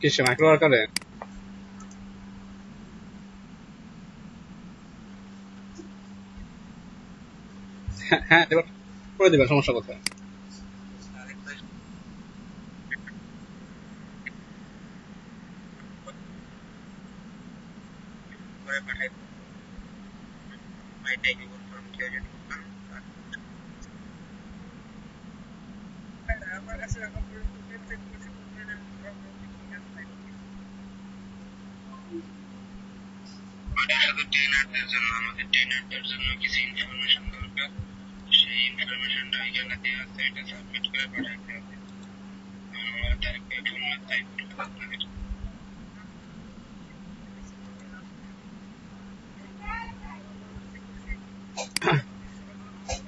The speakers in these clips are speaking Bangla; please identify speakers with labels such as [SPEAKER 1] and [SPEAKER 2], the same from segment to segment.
[SPEAKER 1] কিসে মাইক্রো আকারে? হ্যাঁ এবার করে দিবেন, সমস্যা কোথায়?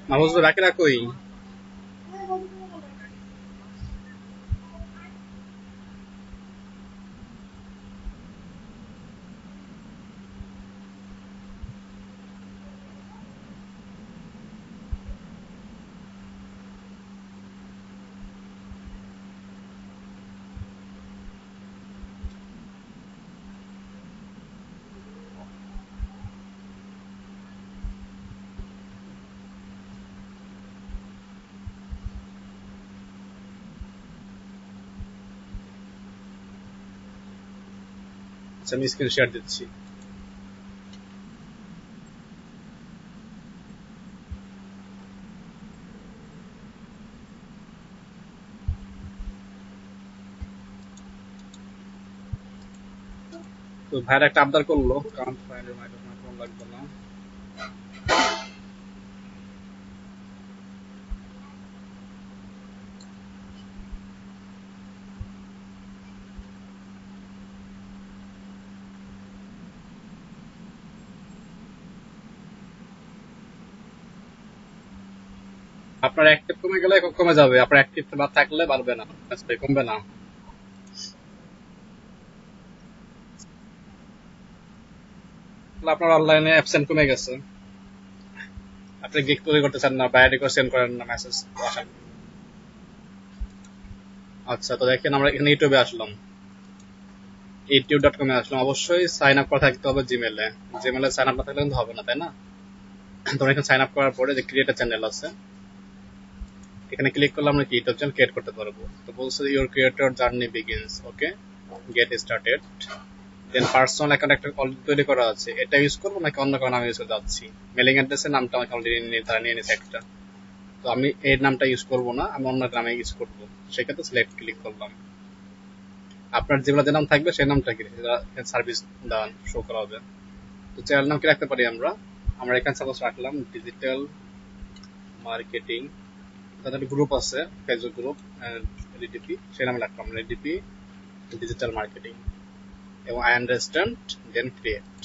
[SPEAKER 1] মাহফুজ ভাই বাকি রাখোই। আচ্ছা আমি স্ক্রিন শেয়ার দিচ্ছি। তো ভাইয়ের একটা আবদার করলো, কারণ ফাইলের মাইক্রোফোন লাগবে না। আপনার অ্যাক্টিভ কমে গেলে কমে যাবে, আপনার অ্যাক্টিভ না থাকলে বাড়বে না, কমবে না। আপনার অনলাইনে অ্যাবসেন্ট কমে গেছে, আপনি গিগ তৈরি করতে চান না, বাইরে করে সেন্ড করেন না মেসেজ আসেন। আচ্ছা তো দেখেন আমরা এখানে ইউটিউবে আসলাম, youtube.com এ আসলাম। অবশ্যই সাইন আপ করা থাকতে হবে জিমেলে, জিমেলে সাইন আপ না থাকলে কিন্তু হবে না, তাই না? তো এখানে সাইন আপ করার পরে যে ক্রিয়েট চ্যানেল আছে, এখানে ক্লিক করলে আমরা কি ইউটিউব চ্যানেল ক্রিয়েট করতে পারবো। তো বলছে your creator journey begins, okay get started. Then personal account একটা অলরেডি তৈরি করা আছে, এটা ইউজ করবো নাকি অন্য কারো নাম ইউজ করতে যাচ্ছি? মেলিং অ্যাড্রেসের নামটা আমাকে অলরেডি তারা নিয়ে নিয়েছে একটা, তো আমি এই নামটা ইউজ করবো না, আমি অন্য নামে ইউজ করবো। সেক্ষেত্রে সিলেক্ট ক্লিক করলাম। আপনার যেগুলো যে নাম থাকবে সেই নামটা কি সার্ভিস দেওয়া শো করা হবে। তো চ্যানেল নাম কি রাখতে পারি আমরা? আমরা এখানে সাপোজ রাখলাম ডিজিটাল মার্কেটিং, তাদের গ্রুপ আছে ফেসবুক গ্রুপ এডিপি, সেই নামে রাখলাম এডিপি ডিজিটাল মার্কেটিং এবং আই আন্ডারস্ট্যান্ড দেন ক্রিয়েট।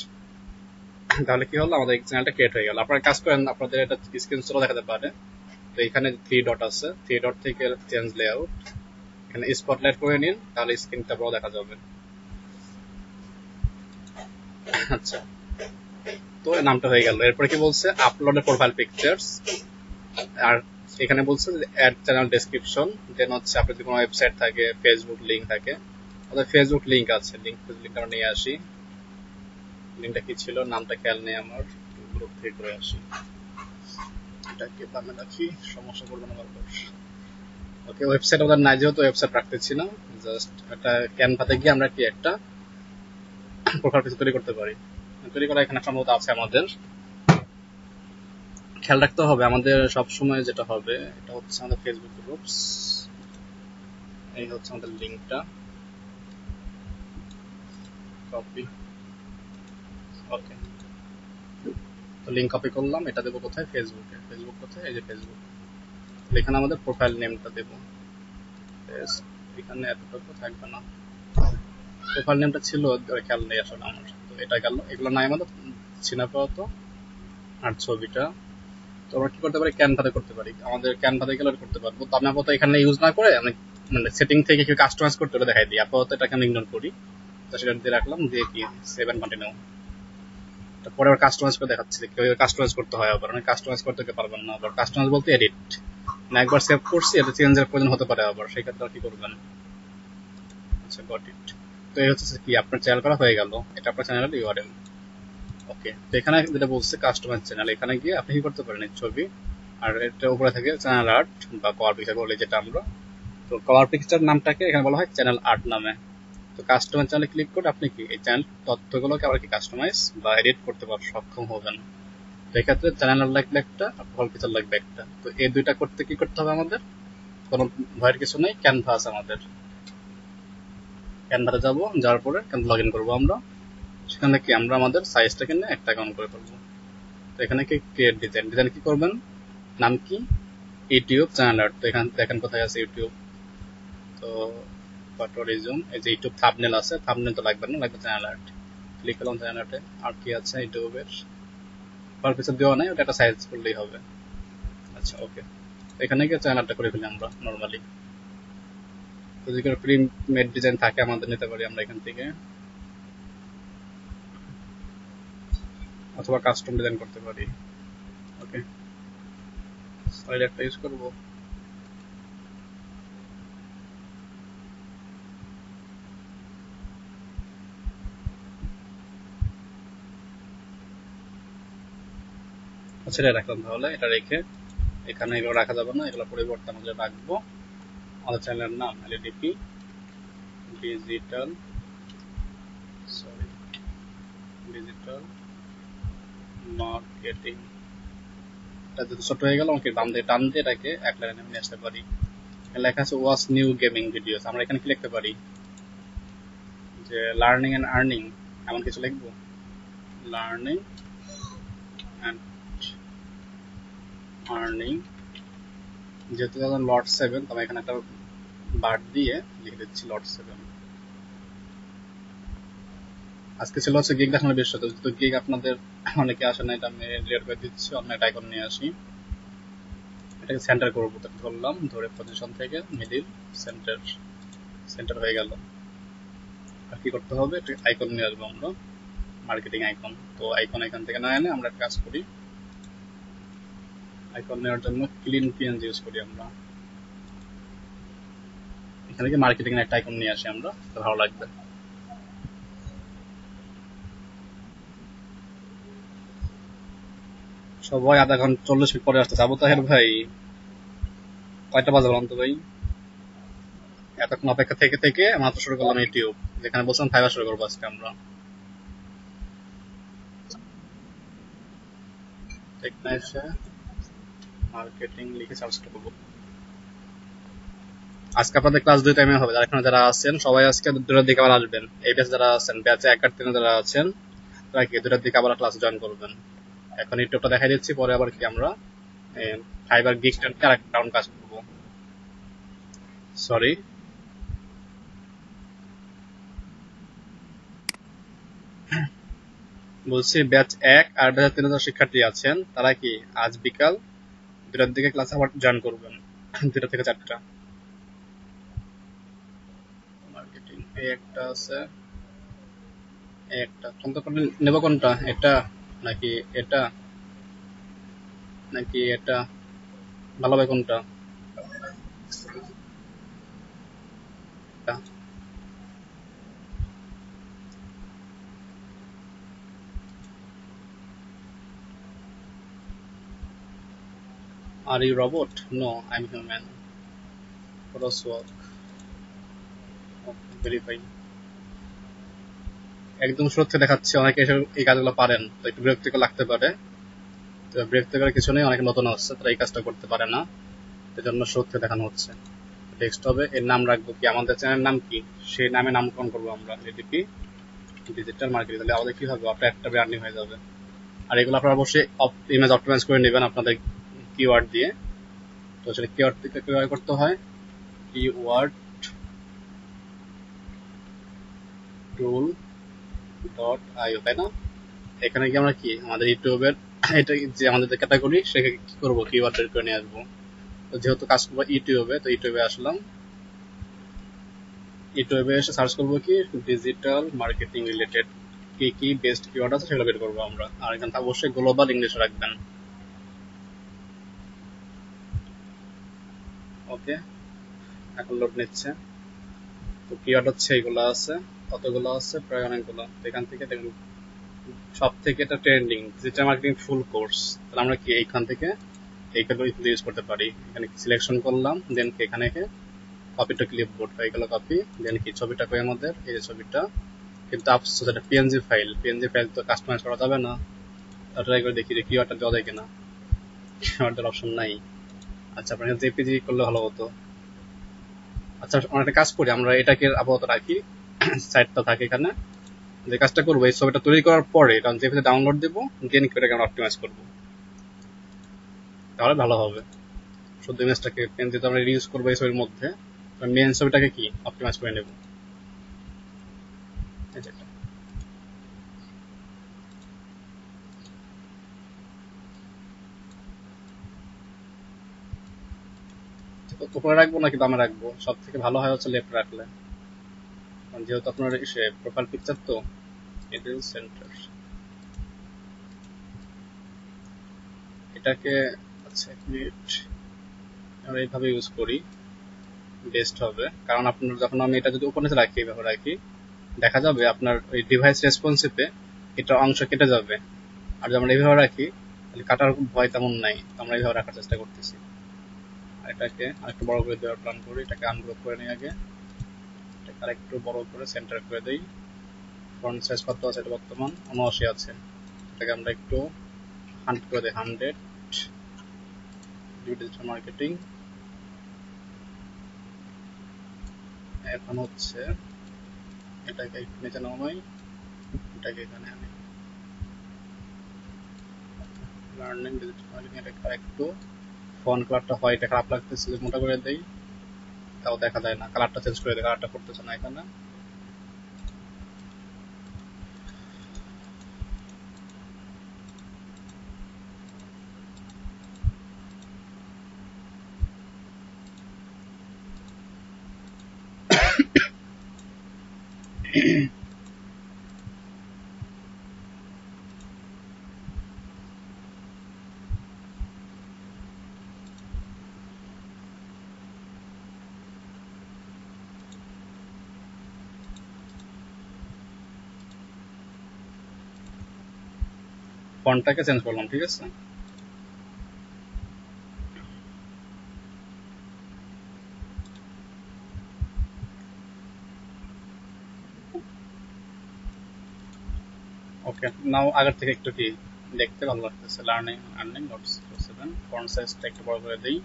[SPEAKER 1] তাহলে কি হলো, আমাদের চ্যানেলটা ক্রিয়েট হয়ে গেল। আপনারা কাজ করেন, আপনাদের এটা স্ক্রিন শটও দেখাতে পারে। তো এখানে 3 ডট আছে, 3 ডট থেকে চেঞ্জ লেআউট, এখানে স্পটলাইট করে নিন, তাহলে স্ক্রিনটা বড় দেখা যাবে। আচ্ছা তো নামটা হয়ে গেল। এরপরে কি বলছে, আপলোড প্রোফাইল পিকচার্স, আর এখানে বলছে অ্যাড চ্যানেল ডেসক্রিপশন। দেন হচ্ছে আপনার যদি কোনো ওয়েবসাইট থাকে, ফেসবুক লিঙ্ক থাকে, আমাদের ফেসবুক লিঙ্ক আছে, লিঙ্কটা আমরা নিয়ে আসি। লিঙ্কটা কি ছিল, নামটা খেয়াল নেই আমার, গ্রুপ থেকে করে আসি। এটাকে বামে রাখি, সমস্যা করবে না বারবার। ওকে ওয়েবসাইট আমাদের নাই, যেহেতু ওয়েবসাইট রাখতেছি না, জাস্ট একটা ক্যানভাতে গিয়ে আমরা কি একটা প্রোফাইল পিকচার তৈরি করতে পারি। তৈরি করা এখানে সম্ভবত আছে আমাদের। খেয়াল রাখতে হবে আমাদের সবসময় যেটা হবে, এটা হচ্ছে আমাদের ফেসবুক গ্রুপস, এই হচ্ছে আমাদের লিঙ্কটা, কপি, ওকে। তো লিঙ্ক কপি করলাম, এটা দেবো কোথায়, ফেসবুকে। ফেসবুক কোথায়, এই যে ফেসবুক। এখানে আমাদের প্রোফাইল নেমটা দেবো, এখানে এতটুকু থাকবে না, প্রোফাইল নেমটা ছিল খেয়াল নেই আসলে আমার। তো এটা গেল, এগুলো নাই আমাদের চিনাপাওয়া। আর ছবিটা তো আমরা কি করতে পারি, ক্যানভাতে করতে পারি, আমাদের ক্যানভাতে গেলে করতে পারবো। তো আমি আপাতত এখানে ইউজ না করে আমি মানে সেটিং থেকে কি কাস্টমাইজ করতে হবে দেখাই দিই, আপাতত এটা এখানে ইগনোর করি। তো সেটা দিয়ে রাখলাম, দিয়ে কি 7 কন্টিনিউ। পরে আবার কাস্টমাইজ করে দেখাচ্ছি কিভাবে কাস্টমাইজ করতে হয়। আবার অনেক কাস্টমাইজ করতে পারবেন না, আবার কাস্টমাইজ বলতে এডিট না, একবার সেভ করছি, এটা চেঞ্জের প্রয়োজন হতে পারে আবার, সেই ক্ষেত্রে কি করবেন। আচ্ছা গট ইট। তো এই হচ্ছে কি আপনার চ্যানেল করা হয়ে গেল, এটা আপনার চ্যানেলের ইউআরএল। ওকে, তো এখানে যেটা বলছে কাস্টমার চ্যানেল, এখানে গিয়ে আপনি কি করতে পারেন ছবি, আর এটা উপরে থাকে চ্যানেল আর্ট বা কভার পিকচার বলে যেটা আমরা। তো কভার পিকচার নামটাকে এখানে বলা হয় চ্যানেল আর্ট নামে। তো কাস্টমার চ্যানেলে ক্লিক করে আপনি কি এই চ্যানেল তথ্যগুলোকে আবার কি কাস্টমাইজ বা এডিট করতে সক্ষম হবেন। সেক্ষেত্রে চ্যানেল লাগবে একটা আর কভার পিকচার লাগবে একটা। তো এই দুইটা করতে কি করতে হবে আমাদের, কোনো ভয়ের কিছু নেই, ক্যানভা আছে আমাদের। ক্যানভাতে যাবো, যাওয়ার পরে লগ ইন করবো আমরা। সেখানে কি আমরা আমাদের সাইজটাকে নিয়ে একটা অ্যাকাউন্ট করে ফেলবো। তো এখানে কি ক্রিয়েট ডিজাইন, ডিজাইন কি করবেন, নাম কি ইউটিউব চ্যানেল আর্ট। তো এখানে দেখেন কোথায় আছে ইউটিউব। তো রিজুম, এই যে ইউটিউব থাম্বনেল আছে, থাম্বনেল তো লাগবে না, লাগবে চ্যানেল আর্ট। ক্লিক করলাম চ্যানেল আর্টে। আর কি আছে ইউটিউবের পার পিছন দেওয়া নাই, ওটা একটা সাইজ করলেই হবে। আচ্ছা ওকে, এখানে গিয়ে চ্যানেল আর্টটা করে ফেলি আমরা নর্মালি। তো যদি কোনো প্রি মেড ডিজাইন থাকে আমাদের নিতে পারি আমরা এখান থেকে, অথবা কাস্টম ডিজাইন করতে পারি। ওকে, সাইড একটা ইউজ করবো। আচ্ছা এটা রাখলাম, তাহলে এটা রেখে এখানে এগুলো রাখা যাবে না, এগুলো পরিবর্তে আমাদের রাখবো আমাদের চ্যানেলের নাম LDP digital, sorry digital marketing. এটা যদি ছোট হয়ে গেল আমাকে বাম দিয়ে টান দিয়ে এটাকে এক লাইনে নিয়ে আসতে পারি। লেখা আছে ওয়াচ নিউ গেমিং ভিডিওস, আমরা এখানে কি লিখতে পারি যে লার্নিং এন্ড আর্নিং, এমন কিছু লিখবো। লার্নিং এন্ড আর্নিং, যেহেতু লট 7, তো আমি এখানে একটা বার দিয়ে লিখে দিচ্ছি লট 7। আজকে ছিল হচ্ছে গিগ দেখানোর বিষয়, তো গিগ আপনাদের অনেকে আসে না, এটা আমি ডিলিট করে দিচ্ছি, অন্য একটা আইকন নিয়ে আসি। এটাকে সেন্টার করবো, তো ধরলাম, ধরে পজিশন থেকে মিডিল সেন্টার, সেন্টার হয়ে গেল। আর কি করতে হবে, একটা আইকন নিয়ে আসবো আমরা, মার্কেটিং আইকন। তো আইকন এখান থেকে না এনে আমরা একটা কাজ করি, আইকন নেওয়ার জন্য ক্লিন পিএনজি ইউজ করি আমরা। এখানে কি মার্কেটিং এর একটা আইকন নিয়ে আসি আমরা, তো ভালো লাগবে। সবাই আধা ঘন্টা 40 মিনিট পরে আসতে যাবো তাহের ভাই, কয়টা বাজে বলুন তো ভাই। এতক্ষণ অপেক্ষা থেকে থেকে মাত্র শুরু করলাম ইউটিউব, যেখানে বলছিলাম ফাইবার শুরু করবো আজকে আমরা। টেকনাইসে মার্কেটিং লিখে সার্চ করবো। আজকে আপনাদের ক্লাস 2 টাইমে হবে, যারা এখানে যারা আছেন সবাই আজকে 2টার দিকে আবার আসবেন। এই ব্যাচে যারা আছেন, ব্যাচে 1 আর 3 যারা আছেন, তারা কি 2টার দিকে আবার ক্লাস জয়েন করবেন। এখন ইউটিউবটা দেখাই দিচ্ছি, পরে আবার কি আমরা ফাইবার গিগস্টার আরেকটা রাউন্ড কাজ করবো। সরি, বলছি ব্যাচ 1 আর ব্যাচ 3 যারা শিক্ষার্থী আছেন তারা কি আজ বিকাল 2টার দিকে ক্লাস আবার জয়েন করবেন, 2টা থেকে 4টা। মার্কেটিং এই একটা আছে, এই একটা কোনটা করলে নেব, কোনটা এটা নাকি এটা নাকি এটা, ভালো হবে কোনটা। এটা are you robot, no I am human, crosswalk, verify. একদম সত্যি দেখাচ্ছে, অনেকে এই কাজগুলো পারেন, তো একটু বিরক্তিকর লাগতে পারে। তো বিরক্তিকর কিছু নেই, অনেকে নতুন আসছে তারা এই কাজটা করতে পারে না, এজন্য সত্যি দেখানো হচ্ছে। টেক্সট হবে, এর নাম রাখবো কি, আমাদের চ্যানেলের নাম কি, সেই নামে নামকরণ করবো আমরা, এডিপি ডিজিটাল মার্কেটিং। তাহলে আমাদের কি হবে, আপনার একটা ব্র্যান্ডিং হয়ে যাবে। আর এগুলো আপনারা অবশ্যই ইমেজ অপটিমাইজ করে নেবেন আপনাদের কিওয়ার্ড দিয়ে। তো সেটা কিওয়ার্ড থেকে কিভাবে করতে হয়, কিওয়ার্ড টুল ডট আইও, তাই না। এখানে কি আমরা কি আমাদের ইউটিউবের এটা যে আমাদের ক্যাটাগরি, সেটা কি করবো, কিওয়ার্ড বের করে নিয়ে আসবো। তো যেহেতু কাজ করবো ইউটিউবে, তো ইউটিউবে আসলাম, ইউটিউবে এসে সার্চ করবো কি ডিজিটাল মার্কেটিং রিলেটেড কি কি বেস্ট কিওয়ার্ড আছে সেগুলো বের করবো আমরা। আর এখানে অবশ্যই গ্লোবাল ইংলিশ রাখবেন। ওকে, এখন লোড নিচ্ছে। তো কিওয়ার্ড হচ্ছে এগুলো আছে, কতগুলো আছে, প্রায় অনেকগুলো। এখান থেকে দেখুন সব থেকে এটা trending digital marketing full course. তাহলে আমরা কি এইখান থেকে এইগুলো ইউজ করতে পারি। এখানে সিলেকশন করলাম, দেন এখানে কপি টু ক্লিপবোর্ড হয়ে গেল কপি। দেন কি ছবিটা কই আমাদের, এই যে ছবিটা, কিন্তু আফসোস এটা পিএনজি ফাইল। পিএনজি ফাইল তো কাস্টমাইজ করা যাবে না। ট্রাই করে দেখি যে কিওয়ার্ডটা দেওয়া যায় কিনা। কিওয়ার্ডের অপশন নাই। আচ্ছা, আপনার জেপিজি করলে ভালো হতো। আচ্ছা, আমরা একটা কাজ করি, আমরা এটাকে আপাতত রাখি, সাইটটা থাকে এখানে। যে কাজটা করবো, এই ছবিটা তৈরি করার পরে কারণ জেপিজি ডাউনলোড দেবো, দেন এটাকে আমরা অপটিমাইজ করবো, তাহলে ভালো হবে। শুধু ইমেজটাকে পেনজিতে আমরা রিউজ করবো এই ছবির মধ্যে, মেন ছবিটাকে কি অপটিমাইজ করে নেব। উপরে রাখবো নাকি বামে রাখবো, সব থেকে ভালো হয় হচ্ছে লেফট রাখলে, কারণ যেহেতু আপনার সে প্রোফাইল পিকচার তো মিডল সেন্টার এটাকে। আচ্ছা, এক মিনিট, আমরা এইভাবে ইউজ করি, বেস্ট হবে। কারণ আপনার যখন আমি এটা যদি উপরে রাখি, এইভাবে রাখি, দেখা যাবে আপনার ওই ডিভাইস রেসপন্সিভে এটা অংশ কেটে যাবে। আর যখন এইভাবে রাখি তাহলে কাটার ভয় তেমন নাই, তো আমরা এইভাবে রাখার চেষ্টা করতেছি। এটাকে আরেকটু বড় করে দেওয়ার প্ল্যান করি, এটাকে আনগ্রুপ করে নিই আগে, এটাকে আরেকটু বড় করে সেন্টার করে দেই। ফন্ট সাইজ কত আছে, এটা বর্তমান 79 আছে, এটাকে আমরা একটু 100 করে দিই, 100। ডিজিটাল মার্কেটিং এখন হচ্ছে এটাকে একটু নিচে নামাই, এটাকে এখানে আনি, লার্নিং ডিজিটাল মার্কেটিং। এটাকে আরেকটু ফন্ট কালারটা হোয়াইট খারাপ লাগতেছে, মোটা করে দেই, তাও দেখা যায় না। কালারটা চেঞ্জ করে দেয়, কালারটা করতেছে না এখানে। ফন্টটাকে চেঞ্জ করলাম, ঠিক আছে। ওকে, নাও আগের থেকে একটু কি দেখতে ভালো লাগতেছে। লার্নিং আর্নিং নোটস 7, ফন্ট সাইজটা একটু বড় করে দিই,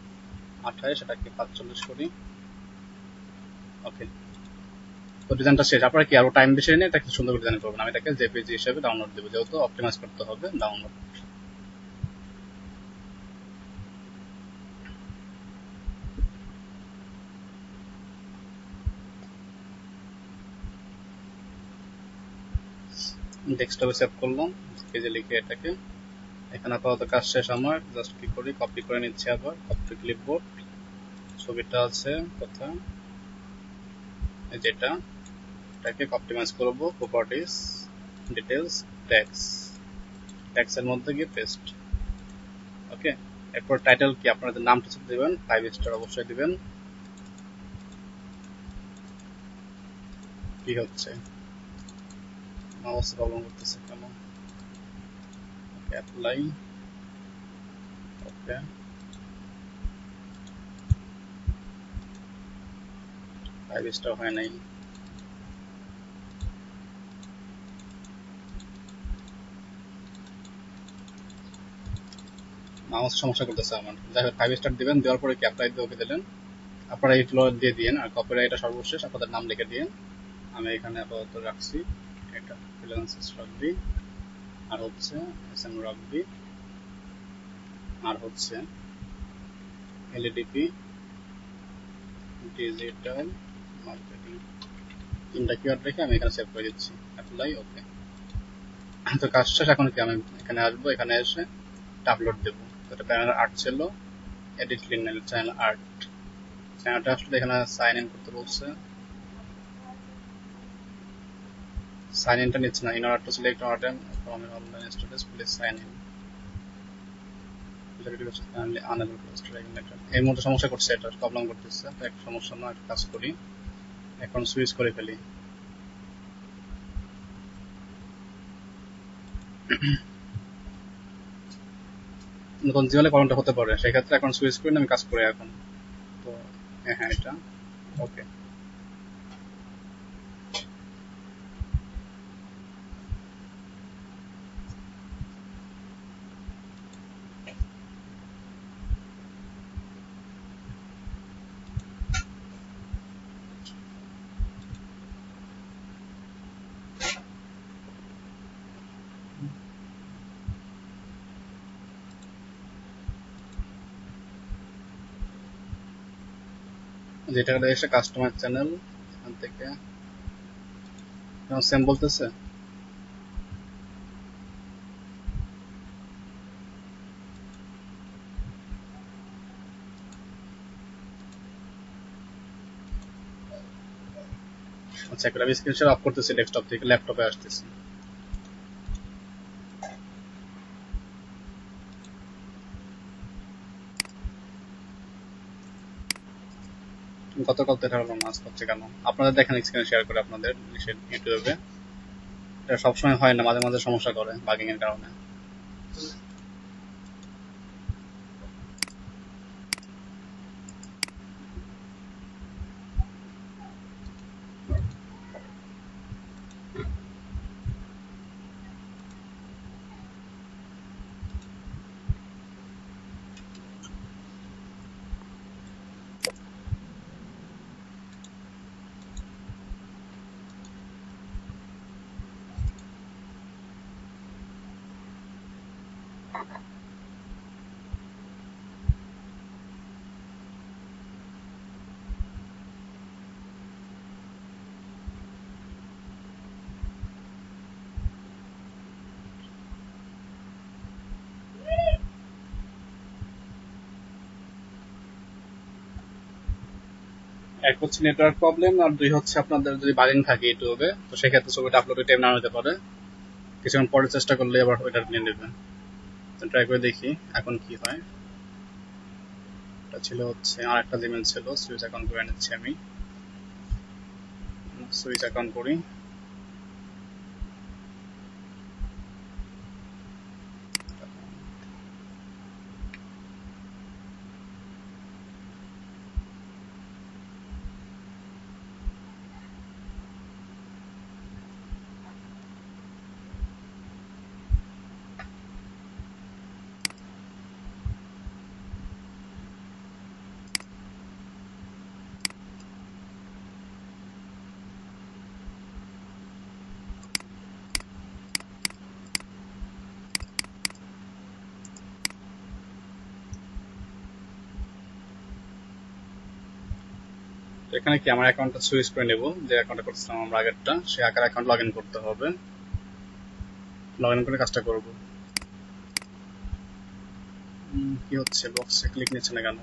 [SPEAKER 1] 28, সেটাকে 45 করি। ওকে, তো ডিজাইনটা শেষ। আপনারা কি আরো টাইম বেশি নিয়ে এটা সুন্দর করে ডিজাইন করবেন। আমি এটাকে জেপিজি হিসেবে ডাউনলোড দেবো, যেহেতু অপটিমাইজ করতে হবে ডাউনলোড। ডেস্কটপে সেভ করলাম, পেজে লিখে এটাকে। এখানে আপাতত কাজ শেষ আমার। জাস্ট কি করি, কপি করে নিচ্ছি, আবার কপি টু ক্লিপবোর্ড। ছবিটা আছে কোথায়, যেটা, এটাকে অপটিমাইজ করব, প্রপার্টিজ, ডিটেলস, ট্যাক্সের মধ্যে গিয়ে পেস্ট। ওকে, এরপর টাইটেল কি আপনাদের নামটা দিবেন, 5 স্টার অবশ্যই দিবেন। কি হচ্ছে, মাউস প্রবলেম করতেছে কেন। অ্যাপ্লাই, ওকে, 5 স্টার হয় নাই। মাউস সমস্যা করতেছে আমার। যাই হোক, 5 স্টার দিবেন, দেওয়ার পরে কি অ্যাপ্লাই দিয়ে ওকে দিলেন। আপনারা এইগুলো দিয়ে দিন, আর কপিরাইটটা সর্বশেষ আপনাদের নাম লিখে দিন। আমি এখানে আপাতত রাখছি, এটা ফ্রিল্যান্সার্স রাখবি, আর হচ্ছে এসএম রাখবি, আর হচ্ছে এলইডিপি ডিজিটাল মার্কেটিং। 3টা কিওয়ার্ড রেখে আমি এখানে সেভ করে দিচ্ছি, অ্যাপ্লাই, ওকে। তো কাজ শেষ। এখন কি আমি এখানে আসবো, এখানে এসে আপলোড দেবো। এটা প্যানেল আর্ট ছিল, এডিট লিঙ্ক চ্যানেল আর্ট। চ্যানেলটা আসলে এখানে সাইন ইন করতে বলছে, সাইন ইনটা নিচ্ছে না। In order to select order from online status please sign in, এই মুহূর্তে সমস্যা করছে, এটা প্রবলেম করতেছে। একটা সমস্যা না, একটা কাজ করি, এখন সুইচ করে ফেলি। নতুন জিমেলে প্রবলেমটা হতে পারে, সেক্ষেত্রে এখন সুইচ করে আমি কাজ করি এখন। তো হ্যাঁ এটা ওকে। যেটা এসে কাস্টমার চ্যানেল, এখান থেকে সেম বলতেছে। আচ্ছা একটা আমি স্ক্রিনশট অফ করতেছি ডেস্কটপ থেকে, ল্যাপটপে আসতেছি। গতকাল তো এটা হলো মাস হচ্ছে কেন? আপনাদের দেখেন স্ক্রিন শেয়ার করে আপনাদের ইউটিউবে। এটা সবসময় হয় না, মাঝে মাঝে সমস্যা করে বাগিং এর কারণে। এক হচ্ছে নেটওয়ার্ক প্রবলেম, আর দুই হচ্ছে আপনাদের যদি বাগিং থাকে ইউটিউবে, তো সেক্ষেত্রে ছবিটা আপলোডের টাইম না হতে পারে, কিছুক্ষণ পরে চেষ্টা করলে আবার ওইটা নিয়ে নেবে। তো ট্রাই করে দেখি এখন কি হয়। এটা ছিল হচ্ছে আর একটা জিমেল ছিল, সুইচ অ্যাকাউন্ট করে নিচ্ছি আমি। সুইচ অ্যাকাউন্ট করি। এখানে কি আমার অ্যাকাউন্টটা সুইচ করে নেব, যে অ্যাকাউন্টটা করছিলাম আমরা আগেরটা, সেই আকার অ্যাকাউন্ট লগ ইন করতে হবে। লগ ইন করে কাজটা করব। কি হচ্ছে বক্সে ক্লিক নিচ্ছে না কেন?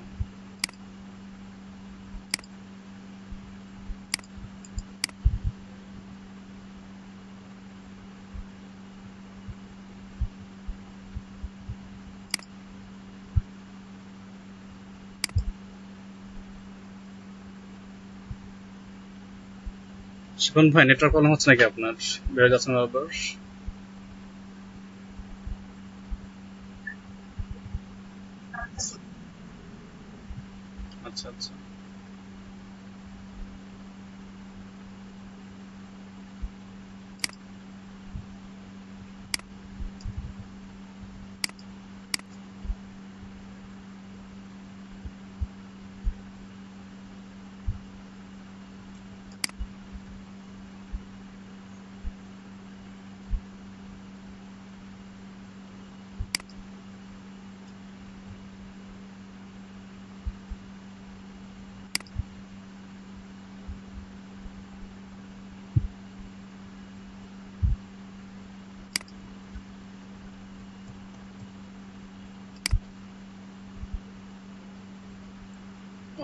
[SPEAKER 1] শিপন ভাই নেটওয়ার্ক প্রবলেম হচ্ছে নাকি আপনার? বেড়ে যাচ্ছে না বারবার? আচ্ছা আচ্ছা।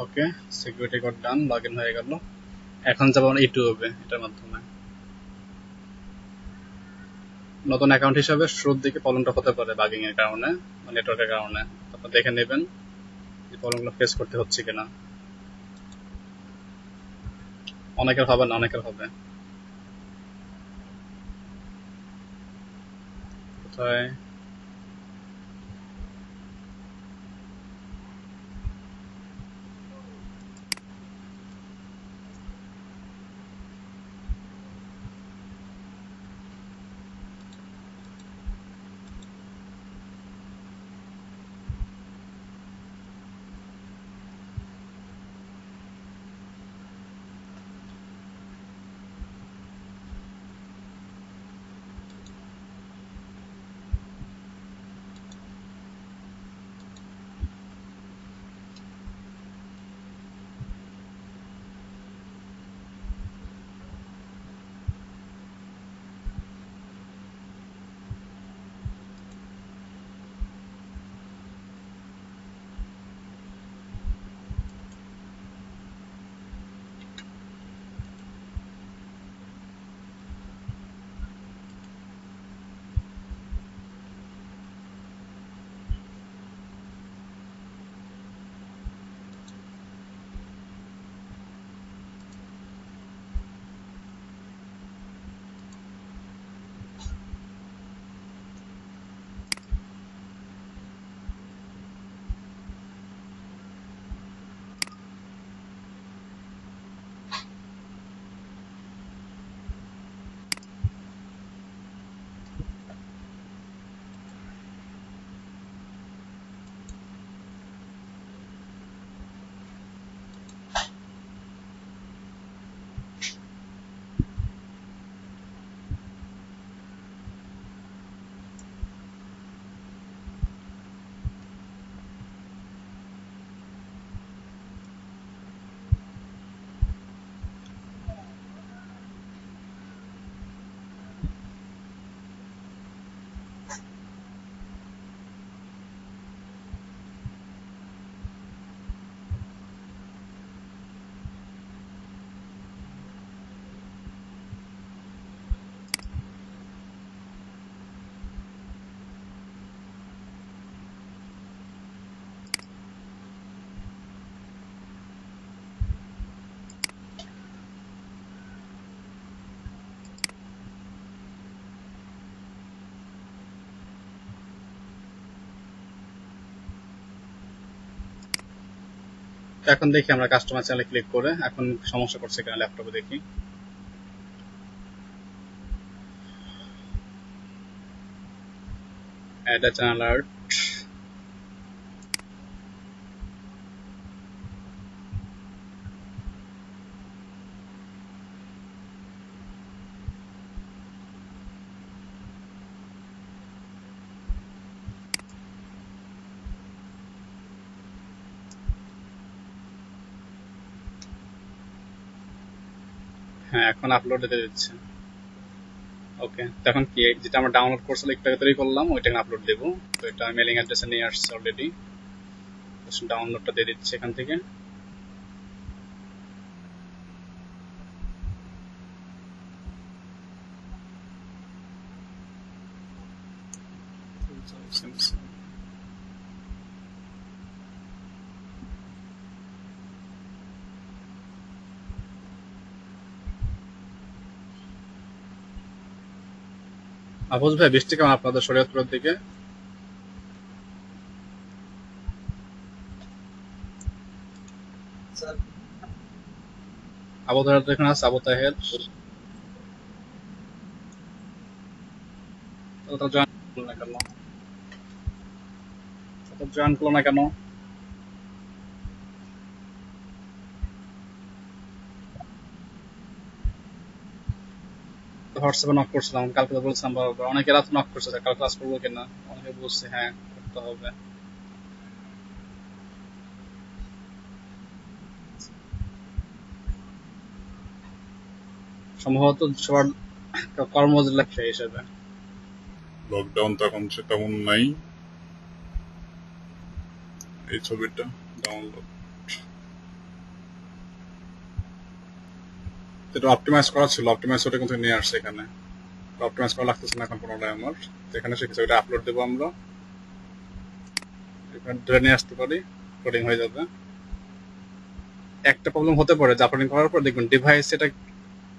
[SPEAKER 1] Okay, security code done, log in হয়ে গেল। এখন যাব ইউটিউবে এটার মাধ্যমে। নতুন অ্যাকাউন্ট হিসাবে শুরুর দিকে প্রবলেমটা হতে পারে বাগিং এর কারণে, নেটওয়ার্কের কারণে। আপনারা দেখে নেবেন যে প্রবলেমগুলো ফেস করতে হচ্ছে কিনা। অনেকের হবে না, অনেকের হবে। তাই এখন দেখি আমরা কাস্টমার চ্যানেলে ক্লিক করে এখন সমস্যা করছে কিনা ল্যাপটপে দেখি। অ্যাড আ চ্যানেল আর্ট, হ্যাঁ এখন আপলোড দিতে দিচ্ছে। ওকে, তো এখন কি যেটা আমরা ডাউনলোড করছিলাম একটু আগে তৈরি করলাম ওইটাকে আপলোড দেবো। তো এটা মেলিং অ্যাড্রেসে নিয়ে আসছে অলরেডি, ডাউনলোডটা দিয়ে দিচ্ছে এখান থেকে। আফরোজ ভাই, বৃষ্টি কেমন আপনাদের শরীয়তপুরের দিকে? আবু তাহের এখানে আছে, আবু তাহের জয়েন করলো না কেন? জয়েন করলো না কেন? হোয়াটসঅ্যাপে নক করছিলাম কালকে, তো বলছিলাম বারবার, অনেকে রাত নক করছে কাল ক্লাস করবো কিনা, অনেকে বলছে হ্যাঁ করতে হবে। সম্ভবত সবার কর্মজীবী হিসেবে
[SPEAKER 2] লকডাউন তখন সে তেমন নাই। এই ছবিটা ডাউনলোড,
[SPEAKER 1] যেটা অপটিমাইজ করা ছিল, অপটিমাইজ ওটা কিন্তু নিয়ে আসছে এখানে, অপটিমাইজ করা লাগতেছে না এখন পুরোটাই আমার। এখানে শিখেছি, ওইটা আপলোড দেবো আমরা, এখানে ধরে নিয়ে আসতে পারি, কোডিং হয়ে যাবে। একটা প্রবলেম হতে পারে যে আপলোডিং করার পর দেখবেন ডিভাইস এটা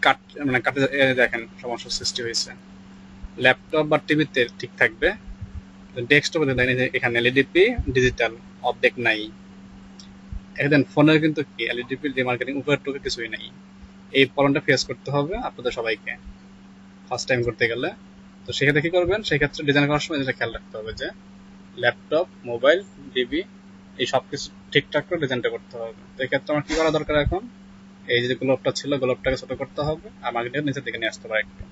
[SPEAKER 1] কাট মানে কাটে দেখেন সমস্যার সৃষ্টি হয়েছে। ল্যাপটপ বা টিভিতে ঠিক থাকবে, ডেস্কটপে দেখেন এই যে এখানে এলইডিপি ডিজিটাল অবজেক্ট নাই। এখন ফোনের কিন্তু কি এলইডিপি ডিমার্কেটিং উপরের টুকে কিছুই নাই। এই প্রবলেমটা ফেস করতে হবে আপনাদের সবাইকে ফার্স্ট টাইম করতে গেলে। তো সেক্ষেত্রে কি করবেন, সেক্ষেত্রে ডিজাইন করার সময় যেটা খেয়াল রাখতে হবে যে ল্যাপটপ, মোবাইল, ডিবি এই সব কিছু ঠিকঠাক করে ডিজাইনটা করতে হবে। তো এক্ষেত্রে আমার কি করা দরকার এখন, এই যে গ্লোবটা ছিল গ্লোবটাকে ছোট করতে হবে, আর মার্কেটের নিচের দিকে নিয়ে আসতে হবে একটু।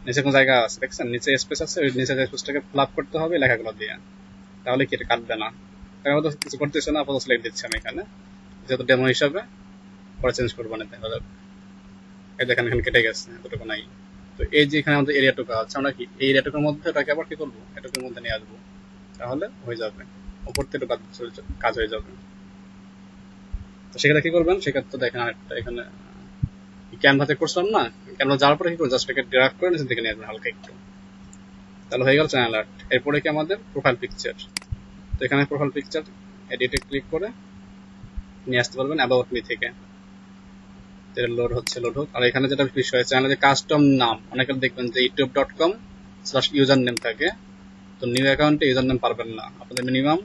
[SPEAKER 1] নিচে কোন জায়গা আছে দেখছেন, নিচে স্পেস আছে, ওই নিচে স্পেসটাকে ফিল আপ করতে হবে লেখাগুলো দিয়ে, তাহলে কি এটা কাটবে না। তাই আপাতত কিছু করতেছে না, আপাতত সিলেক্ট দিচ্ছি আমি এখানে যেহেতু ডেমো হিসাবে, পরে চেঞ্জ করবো না। দেখা যাবে এই দেখেন এখানে কেটে গেছে, এতটুকু নাই। তো এই যে এখানে আমাদের এরিয়াটুকু আছে, আমরা কি এই এরিয়াটুকুর মধ্যে এটাকে আবার কি করবো, এটুকুর মধ্যে নিয়ে আসবো, তাহলে হয়ে যাবে, উপর থেকে একটু কাজ হয়ে যাবে। তো সেক্ষেত্রে কি করবেন, সেক্ষেত্রে দেখেন আরেকটা এখানে ক্যানভাসে করছিলাম না, ক্যানভাস যাওয়ার পরে কি করবো, জাস্ট এটাকে ড্র্যাগ করে নিচের দিকে নিয়ে আসবেন হালকা একটু, তাহলে হয়ে গেল চ্যানেল আর্ট। এরপরে কি আমাদের প্রোফাইল পিকচার। তো এখানে প্রোফাইল পিকচার এডিটে ক্লিক করে নিয়ে আসতে পারবেন অ্যাবাউট মি থেকে। লোড হচ্ছে, লোড হোক। আর এখানে যেটা বিষয় চ্যানেলে কাস্টম নাম, অনেকে দেখবেন যে youtube.com/ইউজার নেম থাকে। তো নিউ অ্যাকাউন্টে ইউজার নেম পারবেন না, আপনাদের মিনিমাম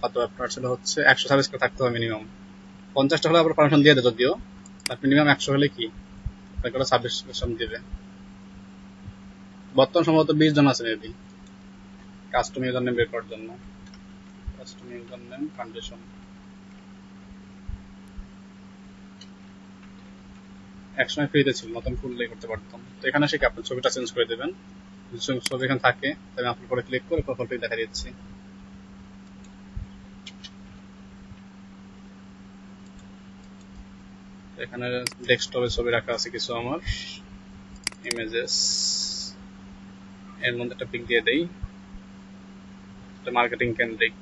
[SPEAKER 1] কত আপনার ছিল হচ্ছে 100 সাবস্ক্রাইব থাকতে হবে মিনিমাম। 50টা হলে আবার পারমিশন দিয়ে দেয় যদিও, বাট মিনিমাম 100 হলে কি আপনাকে ওরা সাবস্ক্রিপশন দিবে। বর্তমান সম্ভবত 20 জন আছে মেবি কাস্টম ইউজার নেম বের করার জন্য। কাস্টম ইউজার নেম কন্ডিশন একসময় ফ্রিতে ছিল, নতুন খুললেই করতে পারতাম। তো এখানে এসে কি আপনার ছবিটা চেঞ্জ করে দেবেন, যদি ছবি এখানে থাকে তাহলে আপলোড করে ক্লিক করে প্রোফাইল পিক দেখা দিচ্ছি। এখানে ডেস্কটপে ছবি রাখা আছে কিছু আমার ইমেজেস, এর মধ্যে একটা পিক দিয়ে দেই, এটা মার্কেটিং কেন্দ্রিক।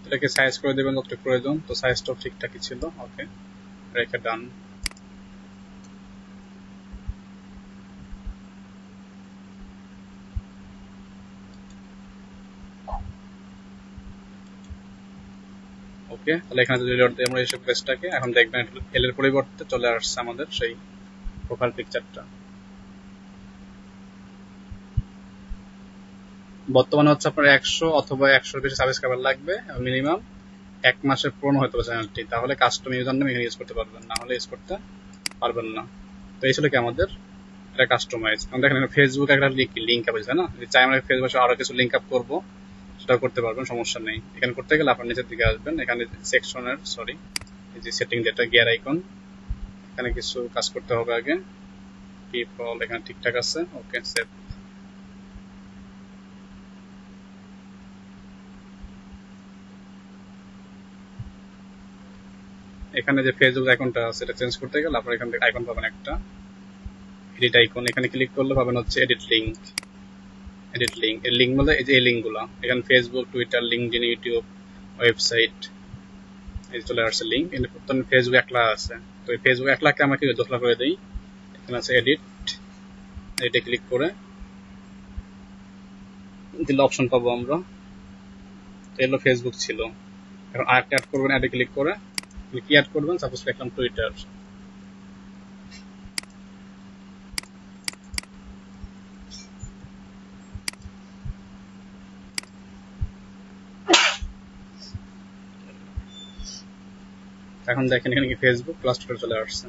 [SPEAKER 1] এটাকে সাইজ করে দেবেন যতটুকু প্রয়োজন। তো সাইজটাও ঠিকঠাকই ছিল, ওকে, রেখে ডান। ওকে, তাহলে এখানে যদি রিলোড দিই আমরা এইসব পেজটাকে, এখন দেখবেন এল এর পরিবর্তে চলে আসছে আমাদের সেই প্রোফাইল পিকচারটা। বর্তমানে হচ্ছে আপনার 100 অথবা 100 বেশি সাবস্ক্রাইবার লাগবে, মিনিমাম 1 মাসের পুরনো হতে হবে চ্যানেলটি, তাহলে কাস্টম ইউজার নেম এখানে ইউজ করতে পারবেন, না হলে ইউজ করতে পারবেন না। তো এই ছিল কি আমাদের এটা কাস্টমাইজ। কারণ দেখেন ফেসবুক একটা লিঙ্ক আপ আছে না, যদি চাই আমরা ফেসবুকে আরো কিছু লিঙ্ক আপ করবো সেটাও করতে পারবেন, সমস্যা নেই। এখানে করতে গেলে আপনার নিচের দিকে আসবেন, এখানে সেকশনের এই যে সেটিং যেটা গিয়ার আইকন, এখানে কিছু কাজ করতে হবে আগে। পিপল এখানে ঠিকঠাক আছে, ওকে সেভ। এখানে যে ফেসবুক আইকনটা আছে এটা চেঞ্জ করতে গেলে আপনার এখান থেকে আইকন পাবেন একটা এডিট আইকন, এখানে ক্লিক করলে পাবেন হচ্ছে এডিট লিঙ্ক। এডিট লিঙ্ক, এর লিঙ্ক বলে এই যে এই লিঙ্কগুলো, এখানে Facebook, Twitter, LinkedIn, YouTube, website, এই চলে আসছে লিঙ্ক। প্রথমে ফেসবুক একলা আছে, তো এই ফেসবুক একলাকে আমাকে দোতলা করে দিই। এখানে আছে এডিট, এডিটে ক্লিক করে দিলে অপশন পাবো আমরা। এগুলো ফেসবুক ছিল, এখন আরেকটা অ্যাড করবেন, অ্যাডে ক্লিক করে কি অ্যাড করবেন, সাপোজ লিখলাম টুইটার। এখন দেখেন এখানে কি ফেসবুক প্লাস টুইটার চলে আসছে।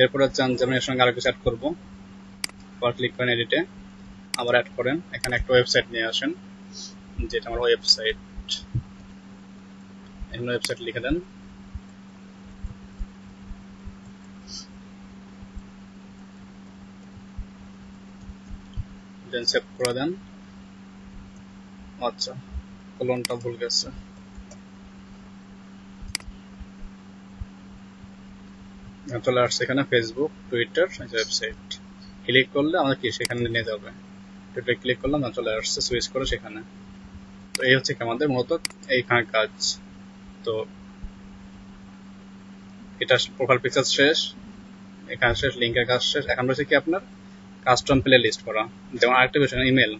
[SPEAKER 1] এরপরে চান যে আমি এর সঙ্গে আরো কিছু অ্যাড করবো, পর ক্লিক করেন এডিটে, আবার অ্যাড করেন। এখানে একটা ওয়েবসাইট নিয়ে আসেন, যেটা আমার ওয়েবসাইট, এখানে ওয়েবসাইট লিখে দেন। দেন সেভ করে দেন। আচ্ছা, কলনটা ভুল গেছে। চলে আসছে এখানে ফেসবুক, টুইটার, ওয়েবসাইট। ক্লিক করলে আমাদের কি সেখানে নিয়ে যাবে, টুইটার ক্লিক করলাম না, চলে আসছে সুইচ করে সেখানে। তো এই হচ্ছে আমাদের মূলত এইখানে কাজ। তো এটা প্রোফাইল পিকচার শেষ, এখানে শেষ, লিঙ্কের কাজ শেষ। এখন রয়েছে কি আপনার কাস্টম প্লে লিস্ট করা। যেমন আরেকটা বিষয় ইমেল,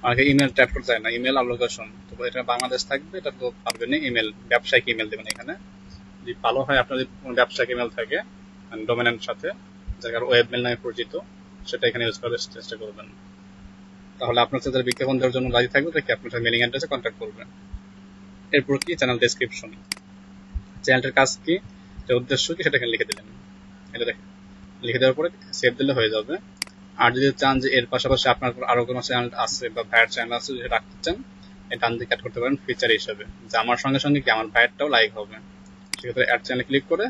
[SPEAKER 1] অনেকে ইমেল ট্যাপ করতে চায় না, ইমেল লোকেশন, তো এটা বাংলাদেশ থাকবে, এটা তো পারবেন না। ইমেল ব্যবসায়িক ইমেল দেবেন এখানে। যদি ভালো হয় আপনার যদি কোনো ব্যবসায়িক ইমেল থাকে ডোমেনের সাথে, যার ওয়েব মেল নামে পরিচিত, সেটা এখানে ইউজ করার চেষ্টা করবেন। তাহলে আপনার সাথে বিজ্ঞাপন দেওয়ার জন্য রাজি থাকবে, তাকে আপনার সাথে মেলিং অ্যাড্রেসে কন্ট্যাক্ট করবে। এরপর কি চ্যানেল ডেসক্রিপশন, চ্যানেলটার কাজ কি, উদ্দেশ্য কি, সেটা এখানে লিখে দিলেন। এটা লিখে দেওয়ার পরে সেভ দিলে হয়ে যাবে। আর যদি চান যে এর পাশাপাশি আপনার আরো কোনো চ্যানেল আছে বা ভাইয়ের চ্যানেল আছে যদি রাখতে চান, ডান দিকে অ্যাড করতে পারেন ফিচার হিসাবে, যে আমার সঙ্গে সঙ্গে কি আমার ভাইয়েরটাও লাইক হবে। সেক্ষেত্রে অ্যাড চ্যানেল ক্লিক করে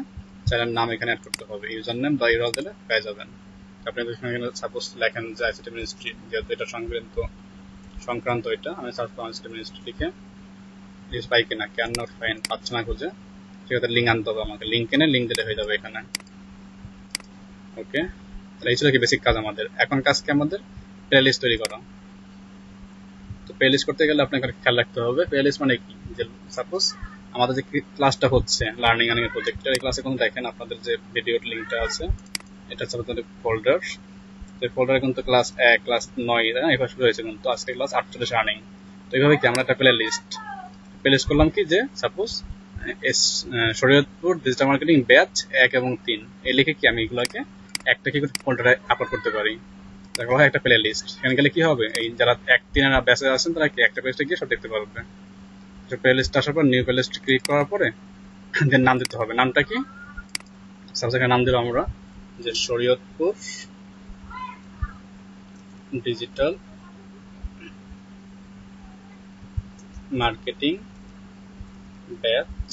[SPEAKER 1] চ্যানেল নাম এখানে অ্যাড করতে হবে, ইউজার নেম বা ইউআরএল দিলে পেয়ে যাবেন। আপনি এখানে সাপোজ লেখেন যে আইসিটি মিনিস্ট্রি, যেহেতু এটা সংক্রান্ত এটা আমি সার্চ করলাম আইসিটি মিনিস্ট্রি লিখে, প্লিজ পাই কিনা, ক্যান নট ফাইন্ড, পাচ্ছে না খুঁজে, সেক্ষেত্রে লিঙ্ক আনতে হবে আমাকে, লিঙ্ক এনে লিঙ্ক দিলে হয়ে যাবে এখানে। ওকে, তাহলে এই ছিল কি বেসিক কাজ আমাদের। এখন কাজ কি আমাদের প্লে লিস্ট তৈরি করা। তো প্লে লিস্ট করতে গেলে আপনাকে খেয়াল রাখতে হবে প্লে লিস্ট মানে কি, যে সাপোজ আমাদের যে ক্লাসটা হচ্ছে লার্নিং আর্নিং এর প্রজেক্টের, এই ক্লাসে কিন্তু দেখেন আপনাদের যে ভিডিওর লিঙ্কটা আছে, এটা হচ্ছে আপনাদের ফোল্ডার। তো এই ফোল্ডারে কিন্তু ক্লাস 1 ক্লাস 9 এবার শুরু হয়েছে, কিন্তু আজকে ক্লাস 48 আর্নিং। তো এইভাবে কি আমরা একটা প্লে লিস্ট করলাম কি, যে suppose Shariatpur digital marketing batch 1 এবং 3 এই লিখে কি আমি এগুলোকে একটা কি ফোল্ডারে আপলোড করতে পারি, দেখা হয় একটা প্লে লিস্ট। সেখানে গেলে কি হবে, এই যারা 1-3 ব্যাচে আছেন তারা কি একটা পেজে গিয়ে সব দেখতে পারবে। প্লে লিস্ট আসার পর নিউ প্লে লিস্ট ক্লিক করার পরে দেন নাম দিতে হবে। নামটা কি, সাবজেক্টের নাম দিলাম আমরা যে Shariatpur digital marketing batch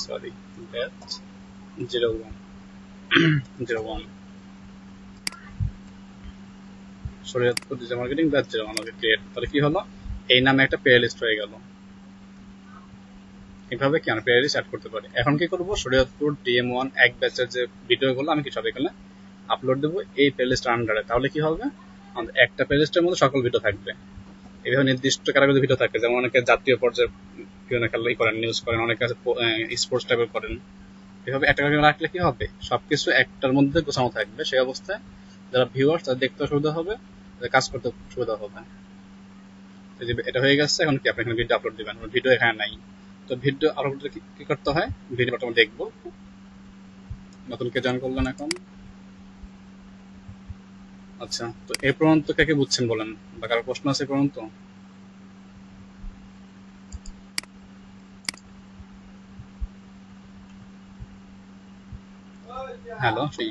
[SPEAKER 1] 01 Shariatpur digital marketing batch 01 ওকে ক্রিয়েট। তাহলে কি হলো, এই নামে একটা প্লে লিস্ট হয়ে গেল। এইভাবে কি আমরা প্লে লিস্ট অ্যাড করতে পারি। এখন কি করবো, শরীয়তপুর DM1 এক ব্যাচের যে ভিডিওগুলো আমি কি সব এখানে আপলোড দেবো এই প্লে লিস্টের আন্ডারে। তাহলে কি হবে, আমাদের একটা প্লে লিস্টের মধ্যে সকল ভিডিও থাকবে। এইভাবে নির্দিষ্ট ক্যাটাগরির ভিডিও থাকে, যেমন অনেকে জাতীয় পর্যায়ে বিভিন্ন খেলাই করেন, নিউজ করেন, অনেকে আছে স্পোর্টস টাইপের করেন। এভাবে একটা ক্যাটাগরি রাখলে কি হবে, সবকিছু একটার মধ্যে গোছানো থাকবে। সেই অবস্থায় যারা ভিউয়ার্স তাদের দেখতে সুবিধা হবে, কাজ করতে সুবিধা হবে। এটা হয়ে গেছে। এখন কি আপনি এখানে ভিডিও আপলোড দিবেন, ভিডিও এখানে নাই। তো ভিডিও আপলোড করতে কি করতে হয়, ভিডিও আমরা দেখবো। নতুন কে জয়েন করলেন এখন, আচ্ছা। তো এই পর্যন্ত কে কে বুঝছেন বলেন, বা কারো প্রশ্ন আছে এই পর্যন্ত? হ্যালো, সেই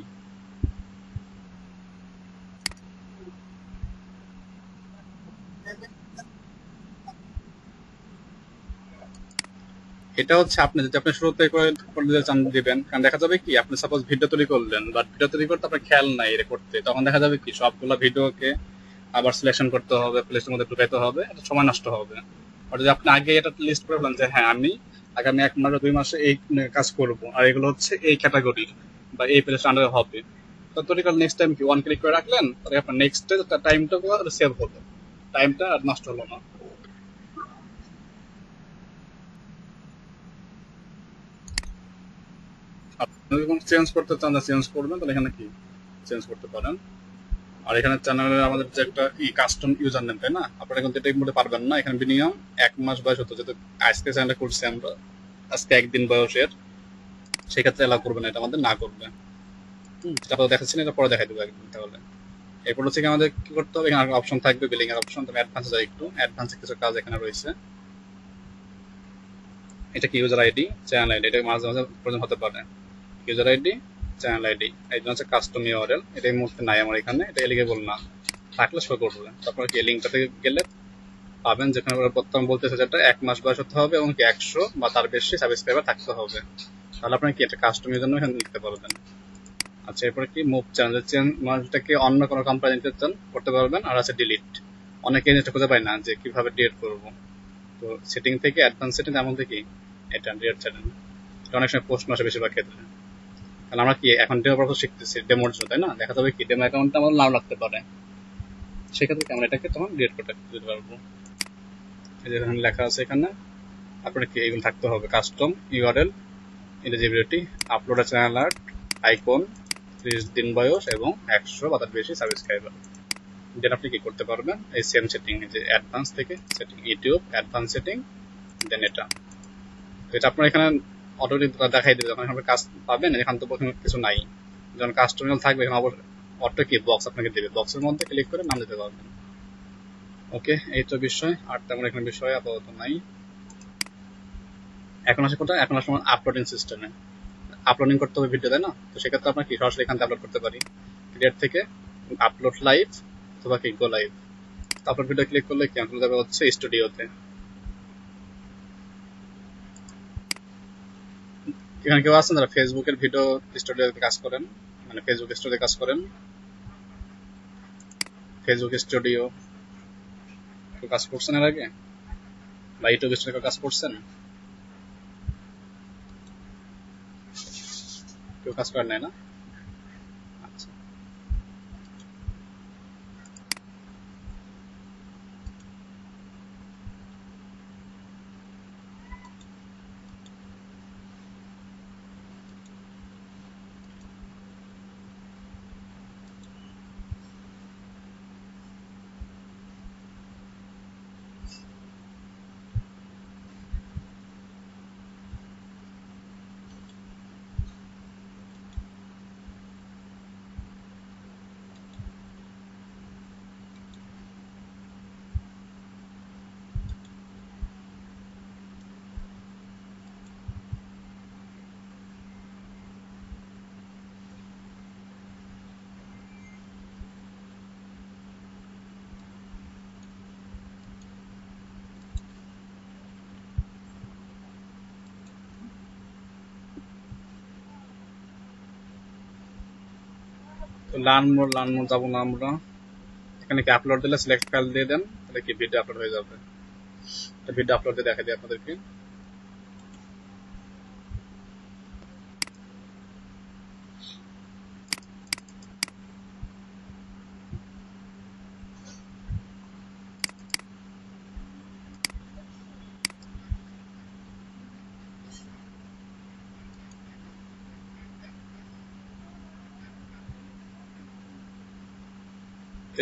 [SPEAKER 1] এটা হচ্ছে আপনি যদি আপনি শুরুতে করে দিতে চান দিবেন, কারণ দেখা যাবে কি আপনি সাপোজ ভিডিও তৈরি করলেন, বাট ভিডিও তৈরি করতে আপনার খেয়াল নাই এটা করতে, তখন দেখা যাবে কি সবগুলো ভিডিওকে আবার সিলেকশন করতে হবে, প্লেলিস্টের মধ্যে ঢুকাইতে হবে, এটা সময় নষ্ট হবে। আর যদি আপনি আগে এটা লিস্ট করে ফেলেন যে হ্যাঁ আমি আগামী 1 মাস 2 মাসে এই কাজ করব, আর এগুলো হচ্ছে এই ক্যাটাগরির বা এই প্লেলিস্ট আন্ডারে হবে, তো তৈরি করে নেক্সট টাইম কি ওয়ান ক্লিক করে রাখলেন, তাহলে আপনার নেক্সট টাইমটা সেভ হলো, টাইমটা আর নষ্ট হলো না। আপনি যদি কোনো চেঞ্জ করতে চান, চেঞ্জ করবেন, তাহলে এখানে কি চেঞ্জ করতে পারেন। আর এখানে চ্যানেলে আমাদের যে একটা কাস্টম ইউজার নেম, তাই না, আপনারা কিন্তু এটা বলতে পারবেন না। এখানে মিনিমাম 1 মাস বয়স হতো, যেহেতু আজকে চ্যানেলটা করছি আমরা, আজকে 1 দিন বয়সের, সেক্ষেত্রে এলাও করবেন, এটা আমাদের না করবে। তারপর দেখাচ্ছি না, এটা পরে দেখাই দেবো একদিন। তাহলে এরপর হচ্ছে আমাদের কি করতে হবে, এখানে অপশন থাকবে বিলিং এর অপশন। তুমি অ্যাডভান্সে যাই, একটু অ্যাডভান্সে কিছু কাজ এখানে রয়েছে। এটা কি ইউজার আইডি, চ্যানেল আইডি, এটা মাঝে মাঝে প্রয়োজন হতে পারে। ইউজার আইডি, চ্যানেল আইডি, এই জন্য হচ্ছে কাস্টম ইউআরএল, এটা এই মুহূর্তে নাই আমার এখানে, এটা এলিগেবল না, থাকলে শো করবে। তারপর কি লিঙ্কটাতে গেলে পাবেন যেখানে প্রথম বলতেছে যেটা 1 মাস বয়স হতে হবে এবং কি 100 বা তার বেশি সাবস্ক্রাইবার থাকতে হবে, তাহলে আপনার কি একটা কাস্টম ইউজার নাম এখানে লিখতে পারবেন। আচ্ছা, এরপরে কি মুভ চ্যানেলটাকে অন্য কোনো কোম্পানি করতে পারবেন। আর আছে ডিলিট, অনেকে জিনিসটা খুঁজে পায় না যে কিভাবে ডিলিট করব। তো সেটিং থেকে অ্যাডভান্স সেটিং এমন থেকে এটা ডিলিট চ্যানেল, অনেক সময় প্রশ্ন আসে বেশিরভাগ ক্ষেত্রে। কারণ আমরা কি এখন ডেমো পারপাস শিখতেছি, ডেমোর জন্য, তাই না, দেখা যাবে কি ডেমো অ্যাকাউন্টটা আমাদের নাও লাগতে পারে, সেক্ষেত্রে আমরা এটাকে তখন ডিলিট করতে দিতে পারবো। এই যে এখানে লেখা আছে, এখানে আপনার কি এগুলো থাকতে হবে, custom URL, eligibility, upload channel art, icon, 30 দিন বয়স এবং 100 বা তার বেশি সাবস্ক্রাইবার। যেটা আপনি কি করতে পারবেন, এই সেম সেটিং, যে অ্যাডভান্স থেকে সেটিং, ইউটিউব অ্যাডভান্স সেটিং, দেন এটা। তো এটা আপনার এখানে অটোটি দেখাই দেবে যখন আপনি কাজ পাবেন। এখান তো প্রথমে কিছু নাই, যখন কাজ টার্মিনাল থাকবে এখানে অটো কি বক্স আপনাকে দেবে, বক্সের মধ্যে ক্লিক করে নাম দিতে পারবেন। ওকে, এই তো বিষয়, আর তেমন এখানে বিষয় আপাতত নাই। এখন আসে কোথায়, এখন আসলে আপলোডিং সিস্টেমে আপলোডিং করতে হবে ভিডিও, তাই না? তো সেক্ষেত্রে আপনার কি সরাসরি এখান থেকে আপলোড করতে পারি, ক্রিয়েট থেকে আপলোড লাইভ অথবা কি গো লাইভ। আপলোড ভিডিও ক্লিক করলে কি চলে যাবে হচ্ছে স্টুডিওতে। এখানে কেউ আছেন যারা ফেসবুকের ভিডিও স্টুডিওতে কাজ করেন, মানে ফেসবুক স্টুডিওতে কাজ করেন, ফেসবুক স্টুডিও কেউ কাজ করছেন এর আগে, বা ইউটিউব স্টুডিও কাজ করছেন? কেউ কাজ করেন নাই না? আচ্ছা, তো লার্ন মোড যাবো না আমরা। এখানে কি আপলোড দিলে সিলেক্ট ফাইল দিয়ে দেন, তাহলে কি ভিডিও আপলোড হয়ে যাবে। ভিডিও আপলোড দিয়ে দেখা দিই আপনাদেরকে।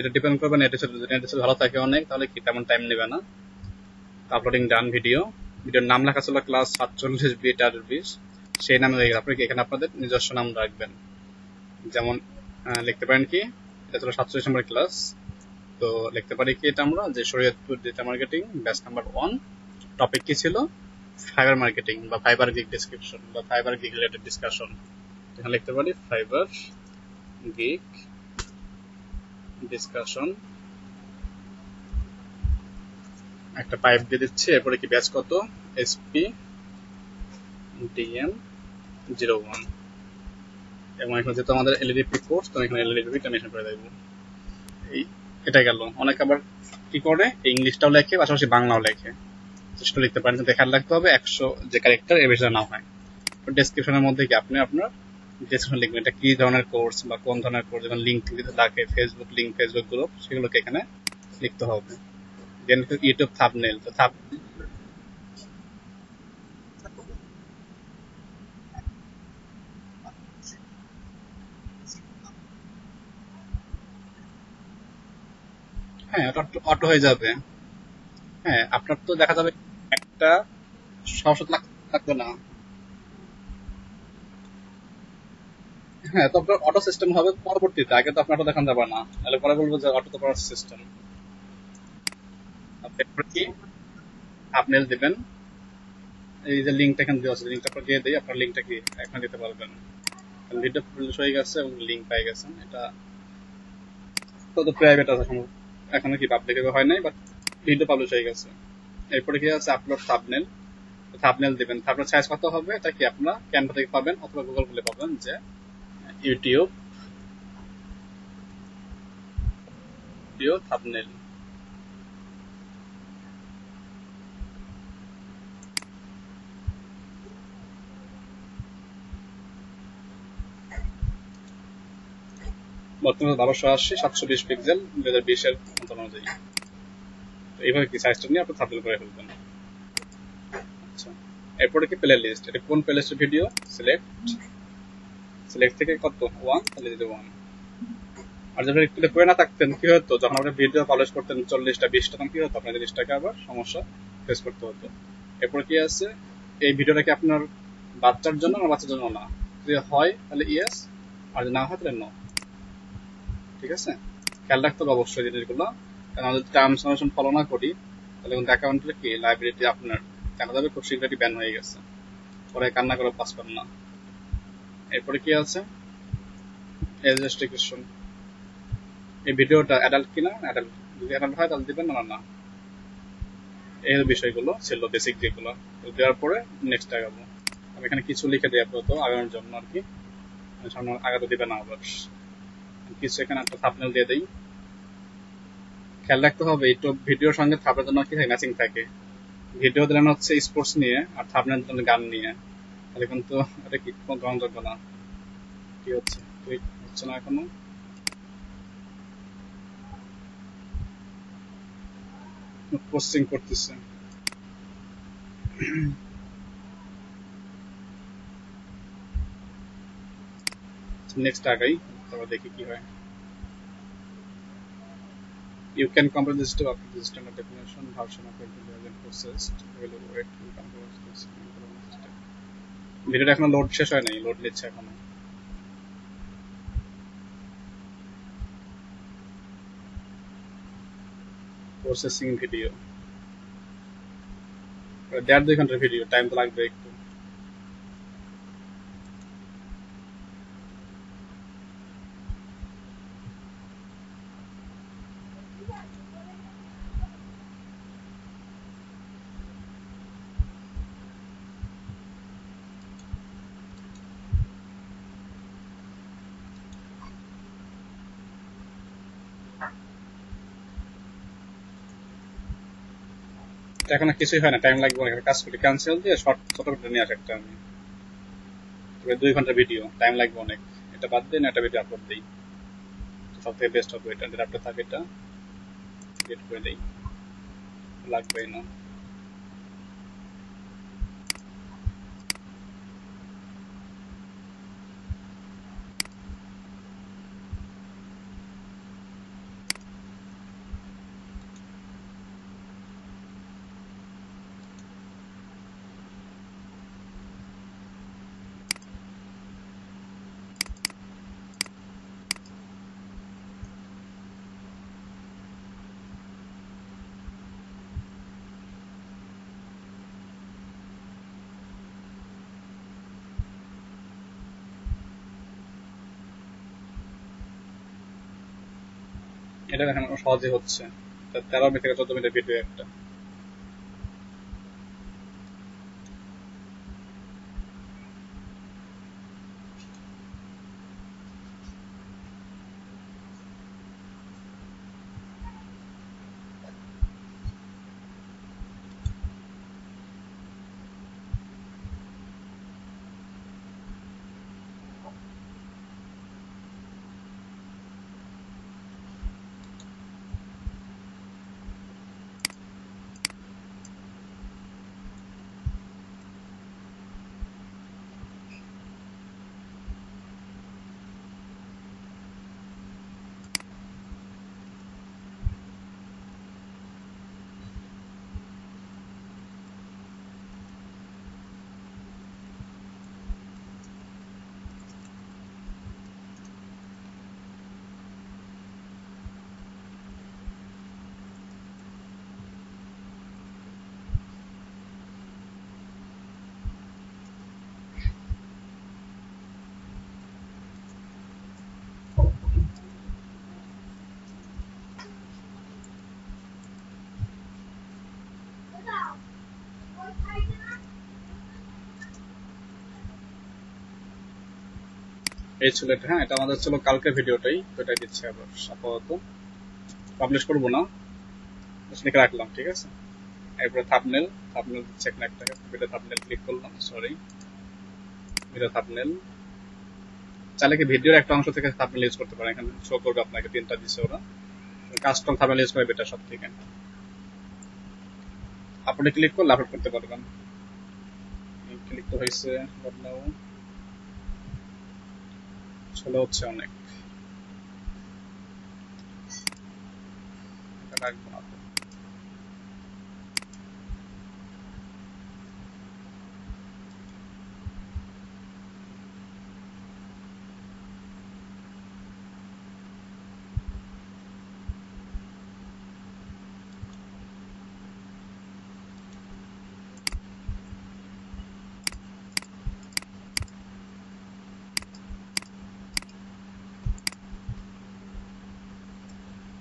[SPEAKER 1] এটা ডিপেন্ড করবে নেটের সাথে, যদি নেটের সাথে ভালো থাকে অনেক তাহলে কি তেমন টাইম নেবে না। আপলোডিং ডান। ভিডিওর নাম লেখা ছিল ক্লাস 47 বিট আর 20, সেই নামে হয়ে গেছে। আপনি এখানে আপনাদের নিজস্ব নাম রাখবেন, যেমন লিখতে পারেন কি, এটা ছিল 47 নম্বর ক্লাস, তো লিখতে পারি কি এটা আমরা যে Shariatpur data marketing batch number 1, topic কি ছিল, ফাইবার মার্কেটিং বা ফাইবার গিগ ডেসক্রিপশন বা ফাইবার গিগ রিলেটেড ডিসকাশন। এখানে লিখতে পারি ফাইবার গিগ ডিসকাশন, একটা পাইপ দিয়ে দিচ্ছি, এরপরে কি ব্যাচ কত, এসপি ডিএম 01, এবং এখানে যেহেতু আমাদের এলইডিপি কোর্স, তো এখানে এলইডিপিটা মেনশন করে দেবো। এই এটা গেল। অনেক আবার কি করে ইংলিশটাও লেখে পাশাপাশি বাংলাও লেখে, চেষ্টা লিখতে পারেন, কিন্তু দেখার লাগতে হবে 100 যে ক্যারেক্টার এর বেশি না হয়। তো ডেসক্রিপশনের মধ্যে কি আপনি আপনার ডেসক্রিপশন লিখবেন, এটা কি ধরনের কোর্স বা কোন ধরনের কোর্স, যেমন লিঙ্ক লাগে ফেসবুক লিঙ্ক, ফেসবুক গ্রুপ, সেগুলোকে এখানে লিখতে হবে। দেন ইউটিউব থাম্বনেল, তো হ্যাঁ ওটা অটো হয়ে যাবে। হ্যাঁ আপনার তো দেখা যাবে একটা সবসাথে থাকবে না। হ্যাঁ তো আপনার অটো সিস্টেম হবে পরবর্তীতে, আগে তো আপনার অটো দেখানো যাবে না, তাহলে পরে বলবো যে অটো তো করার সিস্টেম। আপনি কি থাম্বনেল দিবেন, এই যে লিঙ্কটা এখানে দেওয়া আছে, লিঙ্কটা আপনার দিয়ে দিই, আপনার লিঙ্কটা কি এখানে দিতে পারবেন। ভিডিও পাবলিশ হয়ে গেছে এবং লিঙ্ক পেয়ে গেছেন, এটা তো প্রাইভেট আছে এখনো কি পাবলিক হয় নাই, বাট ভিডিও পাবলিশ হয়ে গেছে। এরপরে কি আছে আপলোড থাম্বনেল, থাম্বনেল দিবেন। থাম্বনেল সাইজ কত হবে, এটা কি আপনারা ক্যানভা থেকে পাবেন অথবা গুগল খুলে পাবেন, যে ইউটিউব ভিডিও থাম্বনেল। বর্তমানে 1280 720 পিক্সেল 2020 এর মতো অনুযায়ী। তো এইভাবে কি সাইজটা নিয়ে আপনি থাম্বনেল করে ফেলবেন। আচ্ছা, এরপরে কি প্লে লিস্ট, এটা কোন প্লে লিস্টের ভিডিও, সিলেক্ট সিলেক্ট থেকে কত 1 তাহলে দিতে 1। আর যখন একটু করে না থাকতেন কি হতো, যখন আপনি ভিডিও পাবলিশ করতেন 40টা 20টা, তখন কি হতো আপনার জিনিসটাকে আবার সমস্যা ফেস করতে হতো। এরপর কি আছে, এই ভিডিওটা কি আপনার বাচ্চার জন্য না বাচ্চার জন্য না, যদি হয় তাহলে ইয়েস, আর যদি না হয় তাহলে নো। ঠিক আছে, খেয়াল রাখতে হবে অবশ্যই জিনিসগুলো, কারণ যদি টার্মস কন্ডিশন ফলো না করি তাহলে কিন্তু অ্যাকাউন্টের কি লাইব্রেরিটি আপনার দেখা যাবে খুব শীঘ্রই ব্যান হয়ে গেছে, পরে কান্না করে পাস পান না। এরপরে কি আছে, এজ রেস্ট্রিকশন, এই ভিডিওটা অ্যাডাল্ট কিনা, অ্যাডাল্ট যদি অ্যাডাল্ট হয় তাহলে দিবেন না না। এই বিষয়গুলো ছিল বেসিক যেগুলো, দেওয়ার পরে নেক্সট আগাবো। আমি এখানে কিছু লিখে দিই আপাতত আগানোর জন্য আর কি, সামনে আগাতে দিবে না আবার। কিছু এখানে একটা থাম্বনেল দিয়ে দিই। খেয়াল রাখতে হবে একটু ভিডিওর সঙ্গে থাম্বনেল জন্য কি থাকে, ম্যাচিং থাকে। ভিডিও দিলেন হচ্ছে স্পোর্টস নিয়ে আর থাম্বনেল দিলেন গান নিয়ে, তাহলে কিন্তু এটা কি কোনো গ্রহণযোগ্য না। কি হচ্ছে তুই হচ্ছে না এখনো, পোস্টিং করতেছে। নেক্সট আগাই, তারপর দেখি কি হয়। You can compare the system after the system of definition version of it has been processed. Evaluate you can compare the system. ভিডিওটা এখনো লোড শেষ হয় নাই, লোড নিচ্ছে এখনো। প্রসেসিং ভিডিও, 1.5-2 ঘন্টার ভিডিও, টাইম তো লাগবে একটু। এখন আর কিছুই হয় না, টাইম লাগবে অনেক। কাজ করি, ক্যান্সেল দিয়ে শর্ট ছোট করে নিয়ে আসে একটা আমি। 2 ঘন্টার ভিডিও, টাইম লাগবে অনেক। এটা বাদ দিন, একটা ভিডিও আপলোড দিই, সব থেকে বেস্ট হবে এটা। যেটা আপলোড থাকে এটা ডিলিট করে দিই, লাগবেই না। এটা দেখেন সহজে হচ্ছে, 13 মিনিট থেকে 14 মিনিটের ভিডিও একটা। এই ছিল এটা। হ্যাঁ, এটা আমাদের ছিল কালকে ভিডিওটাই, তো এটাই দিচ্ছি আবার। আপাতত পাবলিশ করবো না, লিখে রাখলাম, ঠিক আছে। এরপরে থাম্বনেল, থাম্বনেল দিচ্ছে এখানে একটা ভিডিও থাম্বনেল ক্লিক করলাম, সরি ভিডিও থাম্বনেল। চাইলে কি ভিডিওর একটা অংশ থেকে থাম্বনেল ইউজ করতে পারেন, এখানে শো করবে আপনাকে 3টা দিচ্ছে ওরা। কাস্টম থাম্বনেল ইউজ করে বেটার সব থেকে। আপনি ক্লিক করলে আপলোড করতে পারবেন। ক্লিক তো হয়েছে, বদলাও। স্লো হচ্ছে অনেক, এটা রাখবো না তো।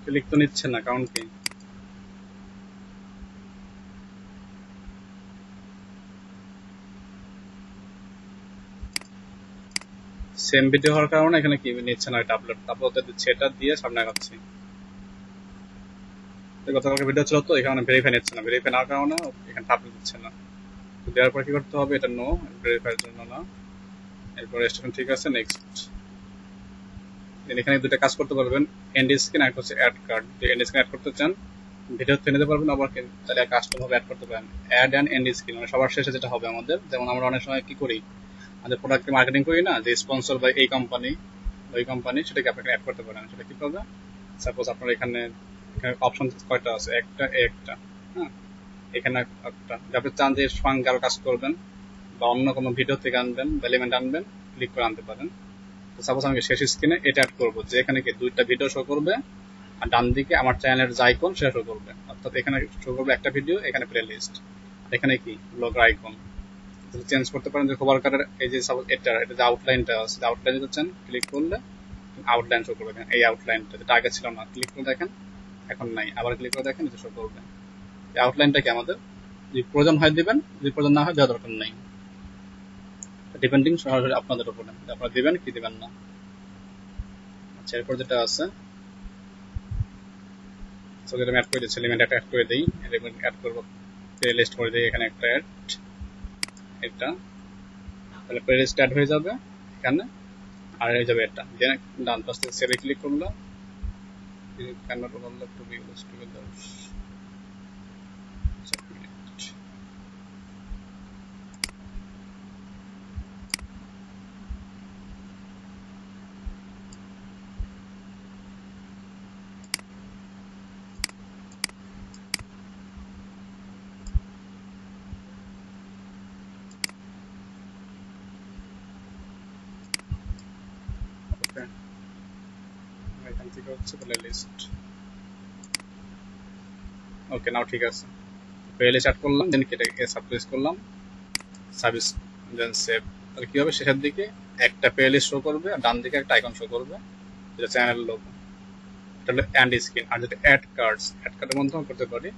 [SPEAKER 1] ক্লিক তো নিচ্ছে না, কারণ কি? সেম ভিডিও হওয়ার কারণে এখানে কি নিচ্ছে না, এটা আপলোড আপলোড দিচ্ছে, এটা দিয়ে সামনে আগাচ্ছি। গতকালকে ভিডিও ছিল তো, এখানে ভেরিফাই নিচ্ছে না, ভেরিফাই না কারণে এখানে আপলোড দিচ্ছে না। তো দেওয়ার পর কি করতে হবে, এটা নো, ভেরিফাইয়ের জন্য না। এরপর রেজিস্ট্রেশন ঠিক আছে, নেক্সট। এখানে দুটো কাজ করতে পারবেন, এন্ড স্ক্রিন আর হচ্ছে অ্যাড কার্ড। যে এন্ড স্ক্রিন অ্যাড করতে চান ভিডিও থেকে নিতে পারবেন, আবার তাহলে কাস্টম ভাবে অ্যাড করতে পারেন। অ্যাড অ্যান্ড এন্ড স্ক্রিন মানে সবার শেষে যেটা হবে আমাদের, যেমন আমরা অনেক সময় কি করি, আমাদের প্রোডাক্টকে মার্কেটিং করি না, যে স্পন্সর বাই এই কোম্পানি ওই কোম্পানি, সেটাকে আপনি অ্যাড করতে পারেন। সেটা কি করবে, সাপোজ আপনার এখানে অপশন কয়টা আছে, একটা হ্যাঁ, এখানে একটা। আপনি চান যে সঙ্গে আরো কাজ করবেন বা অন্য কোনো ভিডিও থেকে আনবেন বা এলিমেন্ট আনবেন, ক্লিক করে আনতে পারেন। তো সাপোজ আমি শেষ স্ক্রিনে এটা অ্যাড করবো, যে এখানে কি দুইটা ভিডিও শো করবে, আর ডান দিকে আমার চ্যানেলের যে আইকন সেটা শো করবে। অর্থাৎ এখানে শো করবে একটা ভিডিও, এখানে প্লে লিস্ট, এখানে কি ব্লগার আইকন। চেঞ্জ করতে পারেন, যে খবর কার্ডের এই যে সাপোজ এটা যে আউটলাইনটা আছে, আউটলাইন দিচ্ছেন, ক্লিক করলে আউটলাইন শো করবে। এই আউটলাইনটা যেটা আগে ছিল না, ক্লিক করে দেখেন এখন নাই, আবার ক্লিক করে দেখেন এটা শো করবে। এই আউটলাইনটা কি আমাদের যদি প্রয়োজন হয় দিবেন, যদি প্রয়োজন না হয় দেওয়া দরকার নেই, ডিপেন্ডিং সরাসরি আপনাদের উপরে, আপনারা দিবেন কি দিবেন না। আচ্ছা, এরপর যেটা আছে, সো যেটা আমি অ্যাড করে দিচ্ছি, এলিমেন্ট একটা অ্যাড করে দিই, এলিমেন্ট অ্যাড করবো, প্লে লিস্ট করে দিই, এখানে একটা অ্যাড, এটা তাহলে প্লে লিস্ট অ্যাড হয়ে যাবে এখানে, আর হয়ে যাবে এটা। দেন ডান পাশ থেকে সেভে ক্লিক করলাম, ক্যানভাট overlap to be used together. Okay, এখান থেকে হচ্ছে প্লে লিস্ট। ওকে, নাও ঠিক আছে, প্লে লিস্ট অ্যাড করলাম, দেন এটাকে সাবপ্লেস করলাম, সার্ভিস, দেন সেভ। তাহলে কি হবে, শেষের দিকে একটা প্লে লিস্ট শো করবে আর ডান দিকে একটা আইকন শো করবে, যেটা চ্যানেল লোগো। এটা হলো অ্যান্ড স্ক্রিন। আর যদি অ্যাড কার্ডের মাধ্যমে করতে পারি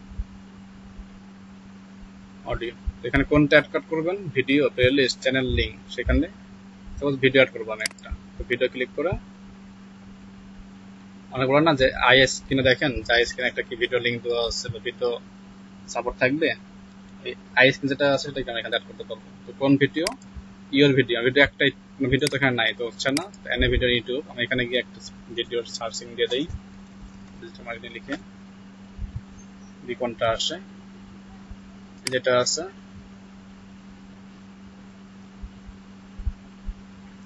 [SPEAKER 1] অডিও। এখানে কোনটা অ্যাড কার্ড করবেন, video, playlist, channel link, সেখানে সাপোজ ভিডিও অ্যাড করবো আমি একটা, তো ভিডিও ক্লিক করে অনেক বড় না যে আই স্ক্রিনে দেখেন, যে আই স্ক্রিনে একটা কি ভিডিও লিঙ্ক দেওয়া আছে বা ভিডিও সাপোর্ট থাকবে, এই আই স্ক্রিন যেটা আছে সেটাকে আমি এখানে অ্যাড করতে পারবো। তো কোন ভিডিও, ইওর ভিডিও, ভিডিও একটাই, কোনো ভিডিও তো এখানে নাই, তো হচ্ছে না, এনে ভিডিও ইউটিউব, আমি এখানে গিয়ে একটা ভিডিওর সার্চিং দিয়ে দিই, ডিজিটাল মার্কেটিং লিখে কোনটা আসে, যেটা আছে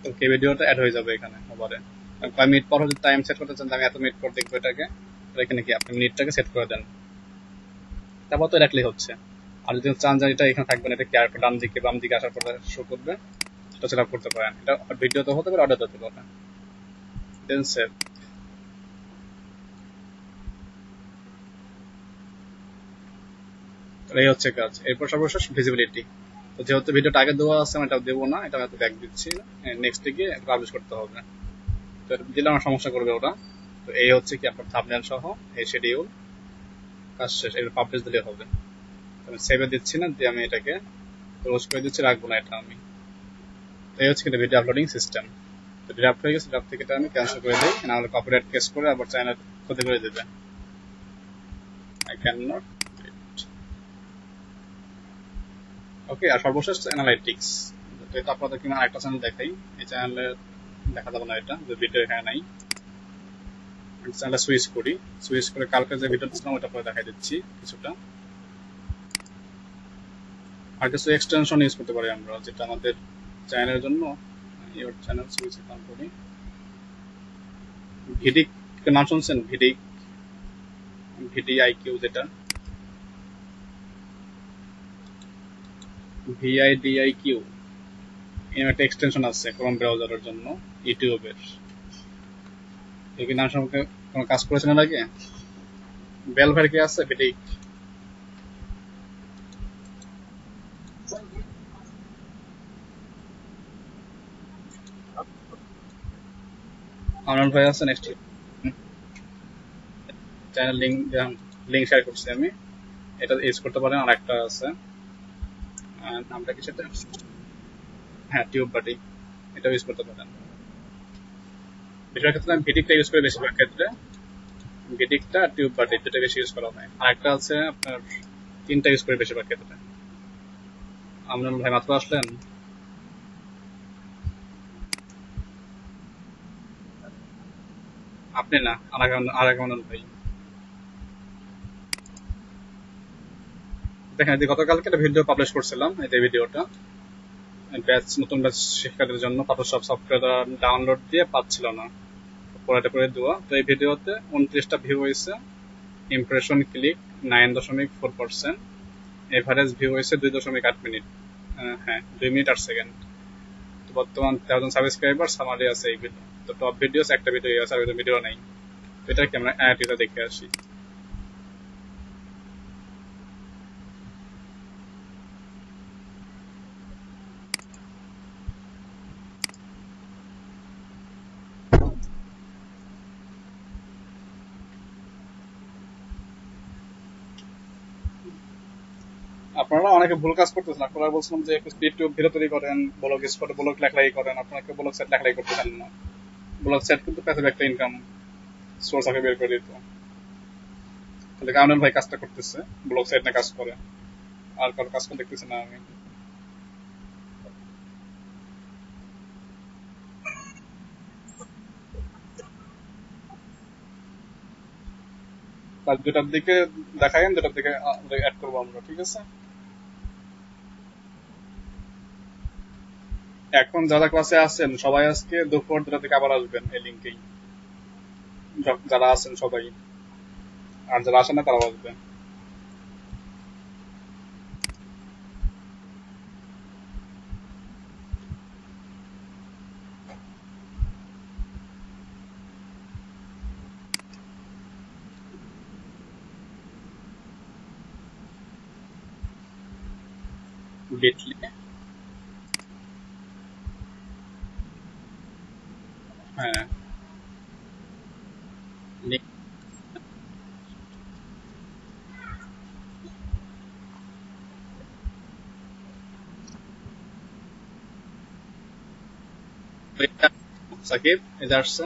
[SPEAKER 1] ওকে, ভিডিওটা অ্যাড হয়ে যাবে এখানে ওভারে। কয় মিনিট পর যদি টাইম সেট করতে চান, আমি এত মিনিট পর দেখবো এটাকে, এখানে কি আপনি মিনিটটাকে সেট করে দেন, তারপর তো রাখলেই হচ্ছে। আর যদি চান যে এটা এখানে থাকবে না, এটা কি আর ডান দিকে বাম দিকে আসার পর শো করবে, সেটা সেট আপ করতে পারেন। এটা ভিডিও তো হতে পারে, অডিও হতে পারে। দেন সেভ। এই হচ্ছে কাজ। এরপর সর্বশেষ ভিজিবিলিটি। তো যেহেতু ভিডিওটা আগে দেওয়া আছে, আমি এটা দেবো না, এটা হয়তো ব্যাক দিচ্ছি, নেক্সট গিয়ে পাবলিশ করতে হবে। তো দিলে আমার সমস্যা করবে ওটা। তো এই হচ্ছে কি আপনার থাম্বনেল সহ এই শিডিউল, কাজ শেষ, এটা পাবলিশ দিলে হবে। আমি সেভে দিচ্ছি না, দিয়ে আমি এটাকে ক্লোজ করে দিচ্ছি, রাখবো না এটা আমি। এই হচ্ছে কিন্তু ভিডিও আপলোডিং সিস্টেম। তো ড্রাফট হয়ে গেছে, ড্রাফট থেকে এটা আমি ক্যান্সেল করে দিই, নাহলে কপিরাইট কেস করে আবার চ্যানেল ক্ষতি করে দেবে। I can not. ওকে, আর সর্বশেষ অ্যানালাইটিক্স। যেহেতু আপনাদের কিনা একটা চ্যানেল দেখাই, এই চ্যানেলে দেখা যাবে না, এটা যে ভিডিও এখানে নাই, চ্যানেলটা সুইচ করি, সুইচ করে কালকে যে ভিডিও দিচ্ছিলাম ওটা পরে দেখাই দিচ্ছি কিছুটা। আর কিছু এক্সটেনশন ইউজ করতে পারি আমরা, যেটা আমাদের চ্যানেলের জন্য। ইওর চ্যানেল সুইচ অন করি, ভিডিক নাম শুনছেন? ভিডিক, ভিডিআইকিউ, যেটা ভিআইডিআইকিউ, এর একটা এক্সটেনশন আছে ক্রোম ব্রাউজারের জন্য ইউটিউবের। এই নাম সম্পর্কে কোনো কাজ করেছেন এর আগে? বেলভার কি আছে? ভিডিক আনন্দ ভাই আছে? নেক্সট চ্যানেল লিঙ্ক শেয়ার করছি আমি, এটা ইউজ করতে পারেন। আর একটা আছে, নামটা কি সেটা? হ্যাঁ, টিউব বাটি, এটা ইউজ করতে পারেন। বেশিরভাগ ক্ষেত্রে আমি ভিডিকটা ইউজ করি, বেশিরভাগ ক্ষেত্রে ভিডিকটা আর টিউব বাটি দুটো বেশি ইউজ করা হয়। আর একটা আছে আপনার, তিনটা ইউজ করি বেশিরভাগ ক্ষেত্রে। আমনুল ভাই মাত্র আসলেন? আপনি না, আরাকানুল ভাই। দেখেন, এই যে গতকালকে একটা ভিডিও পাবলিশ করছিলাম, এই যে ভিডিওটা নতুন ব্যাচ শিক্ষার্থীদের জন্য ফটোশপ সফটওয়্যার ডাউনলোড দিয়ে পাচ্ছিল না, পড়াতে পড়ে দেওয়া। তো এই ভিডিওতে 29টা ভিউ হয়েছে, ইমপ্রেশন ক্লিক 9.4%, এভারেজ ভিউ হয়েছে 2.8 মিনিট, হ্যাঁ 2 মিনিট 8 সেকেন্ড। তো বর্তমান 1000 সাবস্ক্রাইবার সামারি আছে এই ভিডিও। তো টপ ভিডিওস একটা ভিডিও আছে, আর ভিডিও নাই। তো এটা কি আমরা এটা দেখে আসি। আপনারা অনেকে ভুল কাজ করতেছেন। আপনারা বলছিলাম যে একটু স্পিড টু ভিডিও তৈরি করেন, ব্লগ স্পটে ব্লগ লেখালেখি করেন, আপনারা কেউ ব্লগ সাইট লেখালেখি করতেছেন না। ব্লগ সাইট কিন্তু প্যাসিভ একটা ইনকাম সোর্স আগে বের করে দিত। তাহলে কামরুল ভাই কাজটা করতেছে, ব্লগ সাইট নিয়ে কাজ করে, আর কারো কাজ করে দেখতেছি না আমি। তার 2টার দিকে দেখাইন, 2টার দিকে অ্যাড করবো আমরা, ঠিক আছে? এখন যারা ক্লাসে আছেন সবাই আজকে দুপুর 2টা থেকে আবার আসবেন এই লিঙ্কেই, যারা আছেন সবাই। আর যারা আসেন না তারাও আসবেন। বিটলি, হ্যাঁ, সাকিব এটা আসছে।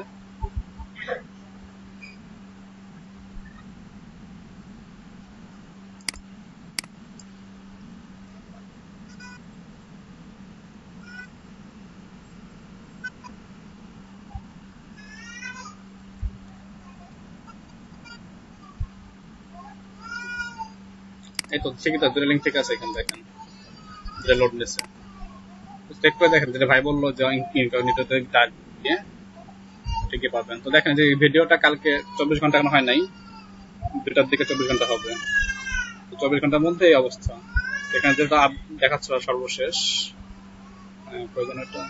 [SPEAKER 1] এই তো ঠিকই তো, 2টা লিঙ্ক ঠিক আছে, এখানে দেখেন 2টা লোড নিচ্ছে। চেক করে দেখেন, যেটা ভাই বললো যে ইনকগনিটোতে ডাক দিয়ে ঠিকই পাবেন। তো দেখেন যে ভিডিওটা কালকে 24 ঘন্টা এখন হয় নাই, 2টার দিকে 24 ঘন্টা হবে। তো 24 ঘন্টার মধ্যে এই অবস্থা। এখানে যেটা দেখাচ্ছিল সর্বশেষ, প্রয়োজন এটা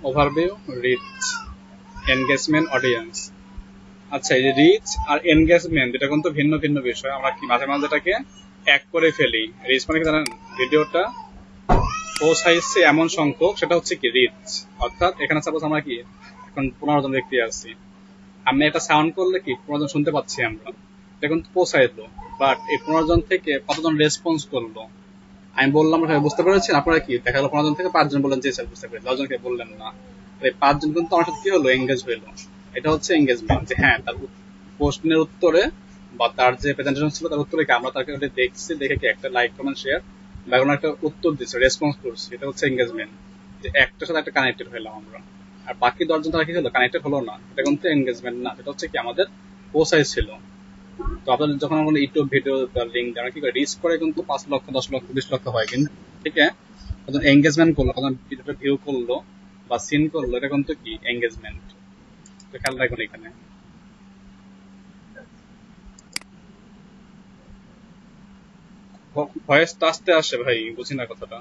[SPEAKER 1] ওভারভিউ, রিচ, এনগেজমেন্ট, অডিয়েন্স। আচ্ছা, এই যে রিচ আর এনগেজমেন্ট এটা কিন্তু ভিন্ন ভিন্ন বিষয়। আমরা কি মাঝে মাঝে এটাকে এক করে ফেলি। রিচ মানে কি জানেন? ভিডিওটা পৌঁছাইছে এমন সংখ্যক, সেটা হচ্ছে কি রিচ। অর্থাৎ এখানে সাপোজ আমরা কি এখন 15 জন ব্যক্তি আছি, আমি একটা সাউন্ড করলে কি 15 জন শুনতে পাচ্ছি আমরা, এটা কিন্তু পৌঁছাইলো। বাট এই 15 জন থেকে কতজন রেসপন্স করলো? আমি বললাম বুঝতে পেরেছেন? আপনারা কি দেখা গেল 15 জন থেকে 5 জন বললেন যে স্যার বুঝতে পেরেছি, 10 জনকে বললেন না। এই 5 জন কিন্তু আমার সাথে কি হলো? এঙ্গেজ হইলো। এটা হচ্ছে এঙ্গেজমেন্ট, যে হ্যাঁ তার প্রশ্নের উত্তরে বা তার যে প্রেজেন্টেশন ছিল তার উত্তরে কি আমরা তাকে দেখছি, দেখে কি একটা লাইক কমেন্ট শেয়ার বা কোনো একটা উত্তর দিচ্ছে, রেসপন্স করছি, এটা হচ্ছে এঙ্গেজমেন্ট। যে একটার সাথে একটা কানেক্টেড হইলাম আমরা। আর বাকি 10 জন তারা কি হলো? কানেক্টেড হলো না, এটা কিন্তু এঙ্গেজমেন্ট না, এটা হচ্ছে কি আমাদের পৌঁছাই ছিল। তো আপনাদের যখন আমরা ইউটিউব ভিডিও লিঙ্ক আমরা কি করে রিচ করে কিন্তু 5 লক্ষ 10 লক্ষ 20 লক্ষ হয়, কিন্তু ঠিক আছে, যখন এঙ্গেজমেন্ট করলো, যখন ভিডিওটা ভিউ করলো বা সিন করলো, এটা কিন্তু কি এঙ্গেজমেন্ট। তো খেয়াল রাখুন এখানে। ভয়েসটা আস্তে আসে ভাই, বুঝি না কথাটা।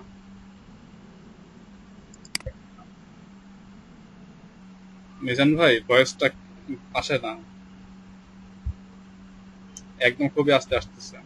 [SPEAKER 1] মিজান ভাই ভয়েসটা আসে না, একদম খুবই আস্তে আসতেছে।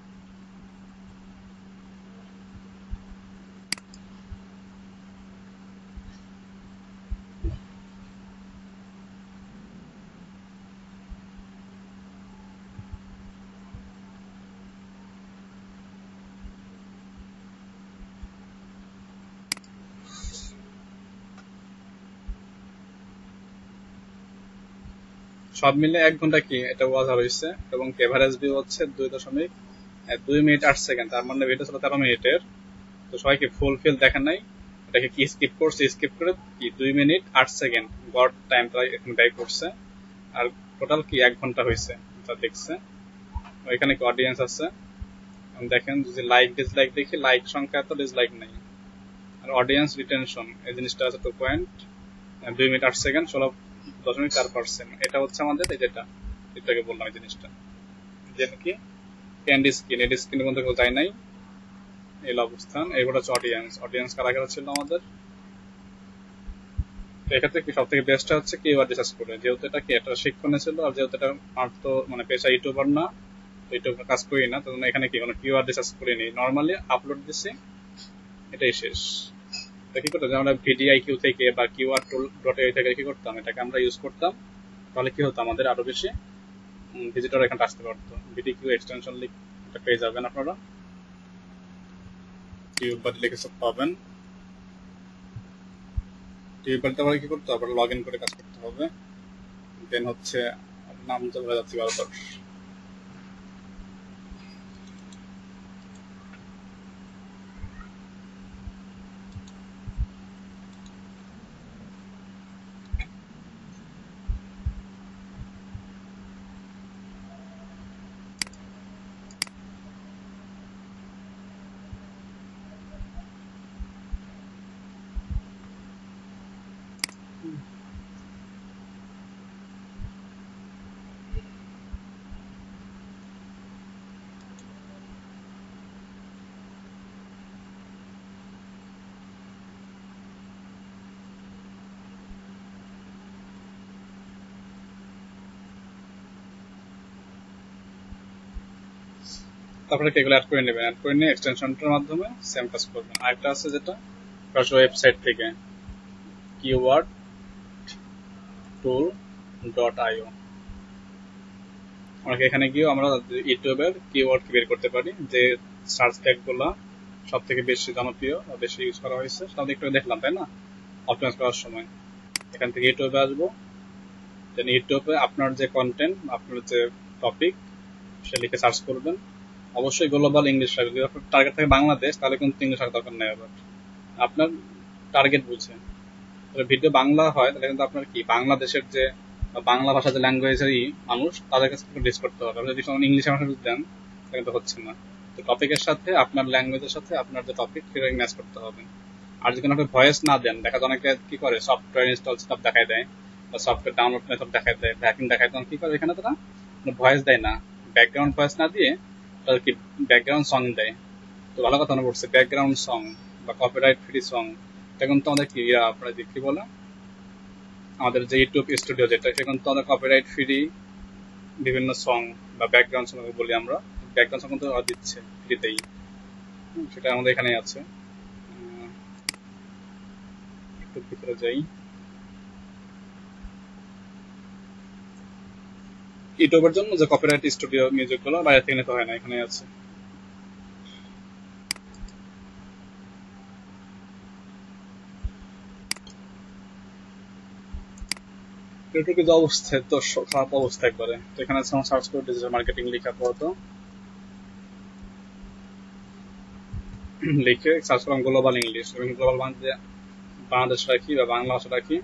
[SPEAKER 1] সব মিলে 1 ঘন্টা কি এটা ওয়াচ হয়েছে, এবং এভারেজ ভিউ হচ্ছে 2.2 মিনিট 8 সেকেন্ড, তার মানে ভিডিও ছিল 13 মিনিটের। তো সবাই কি ফুলফিল দেখেন নাই, এটাকে কি স্কিপ করছে, স্কিপ করে কি 2 মিনিট 8 সেকেন্ড গড় টাইম তারা এখানে ব্যয় করছে। আর টোটাল কি 1 ঘন্টা হয়েছে যা দেখছে। ওইখানে কি অডিয়েন্স আছে দেখেন, যদি লাইক ডিসলাইক দেখি, লাইক সংখ্যা এত, ডিসলাইক নাই। আর অডিয়েন্স রিটেনশন এই জিনিসটা আছে 2.2 মিনিট 8 সেকেন্ড, 16.4%। এটা হচ্ছে আমাদের এই যেটা এটাকে বললাম এই জিনিসটা, যেটা কি ক্যান্ডি স্কিন, এডি স্কিনের মধ্যে কেউ যায় নাই, এই অবস্থান। এরপর হচ্ছে অডিয়েন্স, অডিয়েন্স কারা কারা ছিল আমাদের। তো এক্ষেত্রে কি সব থেকে বেস্ট হচ্ছে কিওয়ার্ড রিসার্চ করে, যেহেতু এটা কি এটা শিক্ষণীয় ছিল, আর যেহেতু এটা আমার তো মানে পেশা ইউটিউবার না, ইউটিউব কাজ করি না, তো এখানে কি কোনো কিওয়ার্ড রিসার্চ করিনি, নর্মালি আপলোড দিছি, এটাই শেষ। তো কি করতাম, আমরা ভিডিআইকিউ থেকে বা কিওয়ার্ড টুল ডট এ থেকে কি করতাম, এটাকে আমরা ইউজ করতাম। তাহলে কি হতো, আমাদের আরো বেশি ভিজিটর এখানে আসতে পারতো। ভিডিকিউ এক্সটেনশন লিঙ্ক এটা পেয়ে যাবেন আপনারা, টিউব লিখে সব পাবেন। টিউববারটা আবার কি করতে হবে, লগ ইন করে কাজ করতে হবে। দেন হচ্ছে নাম তো বলে যাচ্ছি বারবার। তারপরে কি এগুলো অ্যাড করে নেবেন, অ্যাড করে নিয়ে এক্সটেনশনটার মাধ্যমে সেম কাজ করবেন। আরেকটা আছে যেটা সরাসরি ওয়েবসাইট থেকে, কিওয়ার্ড টুল ডট আইও। আমরা এখানে গিয়েও আমরা ইউটিউবের কিওয়ার্ড বের করতে পারি, যে সার্চ ট্যাগগুলো সব থেকে বেশি জনপ্রিয় বা বেশি ইউজ করা হয়েছে, সেটা একটু দেখলাম তাই না, অপটিমাইজ করার সময়। এখান থেকে ইউটিউবে আসবো, দেন ইউটিউবে আপনার যে কন্টেন্ট, আপনার যে টপিক, সে লিখে সার্চ করবেন। অবশ্যই গ্লোবাল ইংলিশ রাখবেন, যদি আপনার টার্গেট থাকে বাংলাদেশ, তাহলে কিন্তু ইংলিশ রাখার দরকার নেই। আবার আপনার টার্গেট বুঝে ভিডিও বাংলা হয়, তাহলে কিন্তু আপনার কি বাংলাদেশের যে বাংলা ভাষা যে ল্যাঙ্গুয়েজেরই মানুষ, তাদের কাছে ডিস করতে হবে। আপনি যদি ইংলিশে ভাষা দেন তাহলে কিন্তু হচ্ছে না। তো টপিকের সাথে আপনার ল্যাঙ্গুয়েজের সাথে আপনার যে টপিক সেটা ম্যাচ করতে হবে। আর যদি আপনি ভয়েস না দেন, দেখা যায় অনেকে কি করে সফটওয়্যার ইনস্টল সব দেখায় দেয়, বা সফটওয়্যার ডাউনলোড মেথড দেখায় দেয়, ভ্যাকিং দেখায়, তখন কি করে এখানে তারা ভয়েস দেয় না, ব্যাকগ্রাউন্ড ভয়েস না দিয়ে তাদের কি ব্যাকগ্রাউন্ড সং দেয়। তো ভালো কথা মনে পড়ছে, ব্যাকগ্রাউন্ড সং বা কপিরাইট ফ্রি সং, এটা কিন্তু আমাদের কি আপনারা কি বলে, আমাদের যে ইউটিউব স্টুডিও যেটা, সেখানে তো আমাদের কপিরাইট ফ্রি বিভিন্ন সং বা ব্যাকগ্রাউন্ড সং বলি আমরা, ব্যাকগ্রাউন্ড সং কিন্তু দিচ্ছে ফ্রিতেই। সেটা আমাদের এখানেই আছে। একটু ভিতরে যাই, ইউটিউবের জন্য যে কপিরাইট স্টুডিও মিউজিক গুলো বাইরে থেকে নিতে হয় না, এখানে আছে। ইউটিউবে যে অবস্থা, তো খারাপ অবস্থা একবারে। তো এখানে সার্চ করে ডিজিটাল মার্কেটিং লেখার পর তো লিখে সার্চ করলাম গ্লোবাল ইংলিশ, এবং গ্লোবাল বাংলাদেশ রাখি বা বাংলা ভাষা রাখি।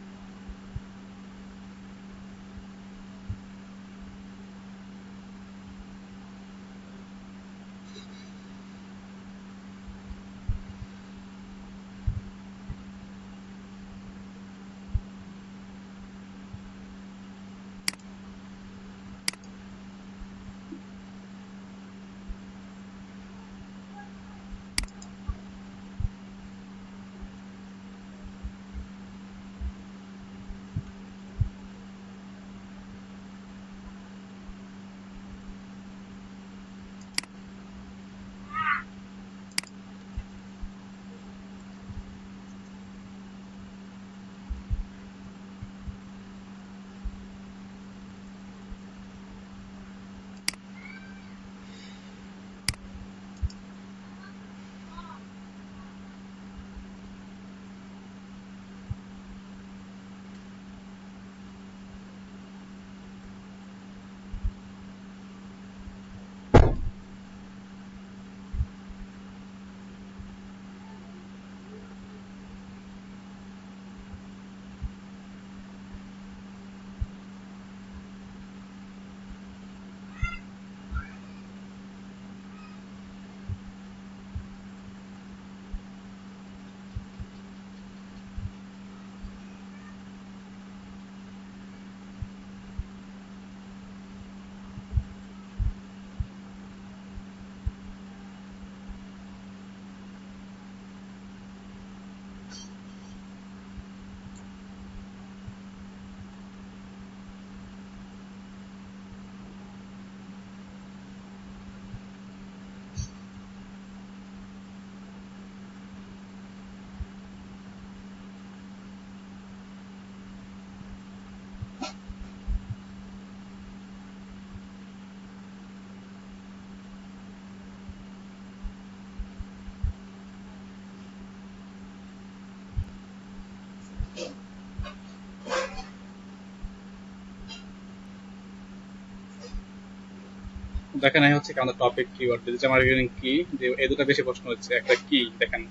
[SPEAKER 1] দেখেন এই হচ্ছে কি আমাদের টপিক কিওয়ার্ড, ডিজিটাল মার্কেটিং কি, যে এই দুটো বেশি প্রশ্ন হচ্ছে। একটা কি দেখেন,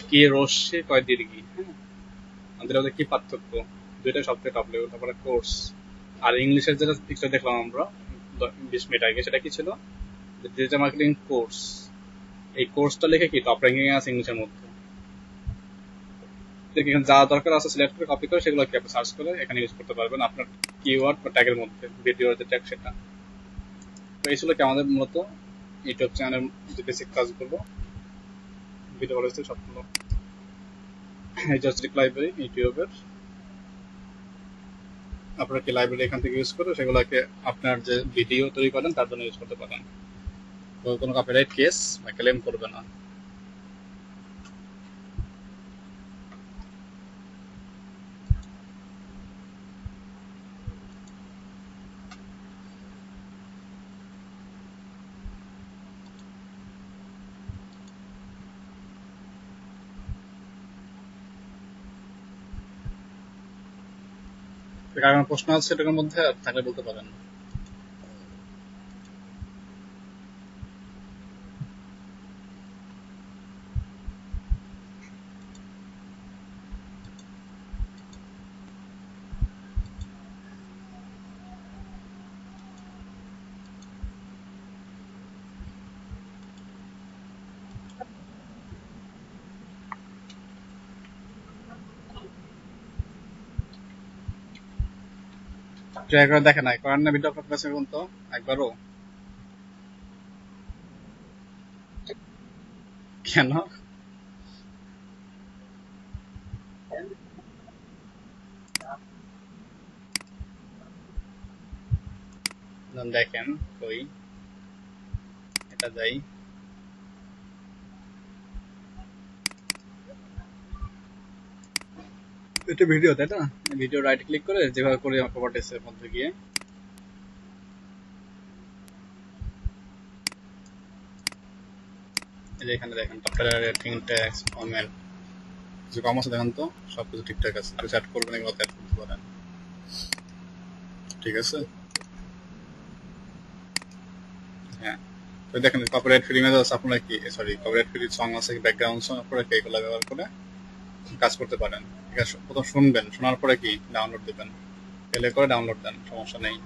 [SPEAKER 1] কি রস্যে কয় দীর্ঘি, হ্যাঁ, আমাদের মধ্যে কি পার্থক্য, দুইটা সবথেকে টপ লেভেল। তারপরে কোর্স। আর ইংলিশের যেটা পিকচার দেখলাম আমরা 20 মিনিট আগে, সেটা কি ছিল, ডিজিটাল মার্কেটিং কোর্স। এই কোর্সটা লিখে কি টপ র্যাঙ্কিং আছে ইংলিশের মধ্যে। এখানে যা দরকার আছে সিলেক্ট করে কপি করে সেগুলো কি আপনি সার্চ করে এখানে ইউজ করতে পারবেন আপনার কিওয়ার্ড বা ট্যাগের মধ্যে, ভিডিওর যে ট্যাগ সেটা। তো এই ছিল কি আমাদের মূলত ইউটিউব চ্যানেলের যে বেসিক কাজগুলো, ভিডিও কলেজ সবগুলো। এই জাস্ট লাইব্রেরি ইউটিউবের, আপনারা কি লাইব্রেরি এখান থেকে ইউজ করে সেগুলোকে আপনার যে ভিডিও তৈরি করেন তার জন্য ইউজ করতে পারেন। তো কোনো কপিরাইট কেস বা ক্লেম করবে না। কারণ প্রশ্ন আছে এটার মধ্যে, আর থাকলে বলতে পারেন। ট্রাই করে দেখে নাই, করেন না ভিডিও আপনার কাছে এখন তো একবারও? কেন? দেখেন কই, এটা যাই, এটা ভিডিও তাই না? ভিডিও রাইট ক্লিক করে যেভাবে করি আমার প্রপার্টিস এর মধ্যে গিয়ে, এই যে এখানে দেখেন রেটিং ট্যাক্স ফরম্যাট কিছু কম আছে দেখেন তো, সবকিছু ঠিকঠাক আছে। কিছু অ্যাড করবেন, এগুলো অ্যাড করতে পারেন। ঠিক আছে, হ্যাঁ। তো দেখেন কপিরাইট ফ্রি ইমেজ আছে, আপনারা কি সরি কপিরাইট ফ্রি সং আছে, ব্যাকগ্রাউন্ড সং, আপনারা কি এগুলো ব্যবহার করে কাজ করতে পারেন। ঠিক আছে, প্রথম শুনবেন, শোনার পরে কি ডাউনলোড দেবেন, প্লে করে ডাউনলোড দেন, সমস্যা নেই।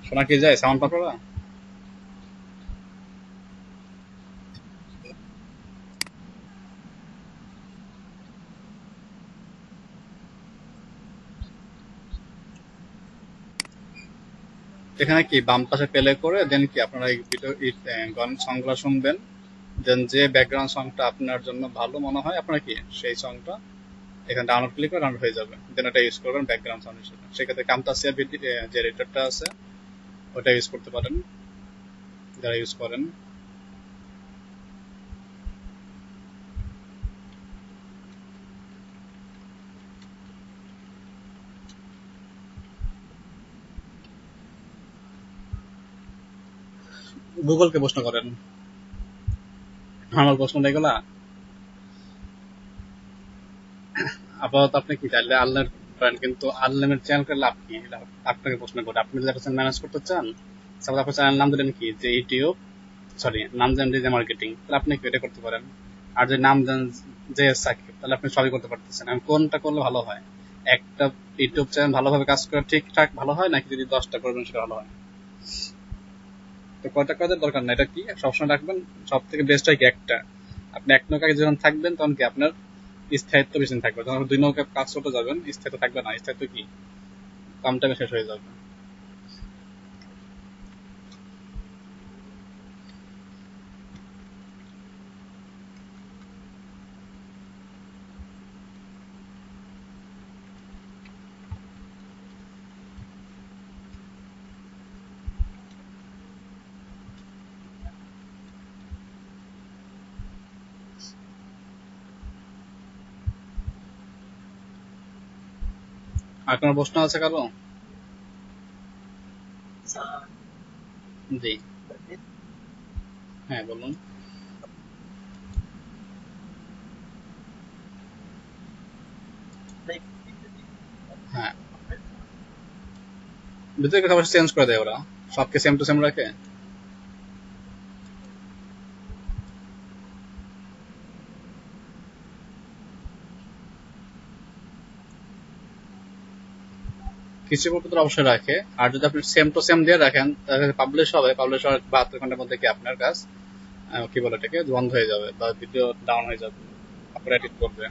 [SPEAKER 1] শোনা কি যায় সাউন্ড আপনারা? এখানে কি বাম পাশে প্লে করে দেন কি আপনারা এই ভিডিও গান সংগুলো শুনবেন, দেন যে ব্যাকগ্রাউন্ড সংটা আপনার জন্য ভালো মনে হয় আপনারা কি সেই সংটা এখানে ডাউনলোড ক্লিক করে ডাউনলোড হয়ে যাবে, দেন এটা ইউজ করবেন ব্যাকগ্রাউন্ড সাউন্ড হিসেবে। সেক্ষেত্রে কামতাসিয়া যে রেটারটা আছে ওটা ইউজ করতে পারেন যারা ইউজ করেন। গুগলকে প্রশ্ন করেন, আমার প্রশ্ন এগুলা। আপাতত আপনি কি চাইলে আনলাইন করেন, কিন্তু আনলাইনের চ্যানেল করে লাভ কি, এটা আপনাকে প্রশ্ন করে। আপনি যদি একটা চ্যানেল ম্যানেজ করতে চান, তাহলে আপনার চ্যানেল নাম দিলেন কি যে ইউটিউব, সরি নাম দেন ডিজিটাল মার্কেটিং, তাহলে আপনি কি এটা করতে পারেন। আর যদি নাম দেন যে সাকিব, তাহলে আপনি সবই করতে পারতেছেন। এখন কোনটা করলে ভালো হয়, একটা ইউটিউব চ্যানেল ভালোভাবে কাজ করে ঠিকঠাক ভালো হয়, নাকি যদি 10টা করবেন সেটা ভালো হয়? তো কয়টা কাজের দরকার না, এটা কি সবসময় রাখবেন। সব থেকে বেস্ট হয় কি একটা, আপনি এক নৌকায় যখন থাকবেন তখন কি আপনার স্থায়িত্ব বেশি দিন থাকবে। যখন আপনি দুই নৌকায় কাজ করতে যাবেন স্থায়িত্ব থাকবে না, স্থায়িত্ব কি কম টাইমে শেষ হয়ে যাবে। আর কোনো প্রশ্ন আছে কারো? জি, হ্যাঁ বলুন। হ্যাঁ, ভিতরে কিছু অবশ্যই চেঞ্জ করে দেয় ওরা, সবকে সেম টু সেম রাখে। কিছু কবুতর অবশ্যই রাখে, আর যদি আপনি সেম টু সেম দিয়ে রাখেন তাহলে পাবলিশ হবে, পাবলিশ হওয়ার 72 ঘন্টার মধ্যে কি আপনার কাজ কি বলে এটাকে বন্ধ হয়ে যাবে বা ভিডিও ডাউন হয়ে যাবে, আপনার এডিট করবে।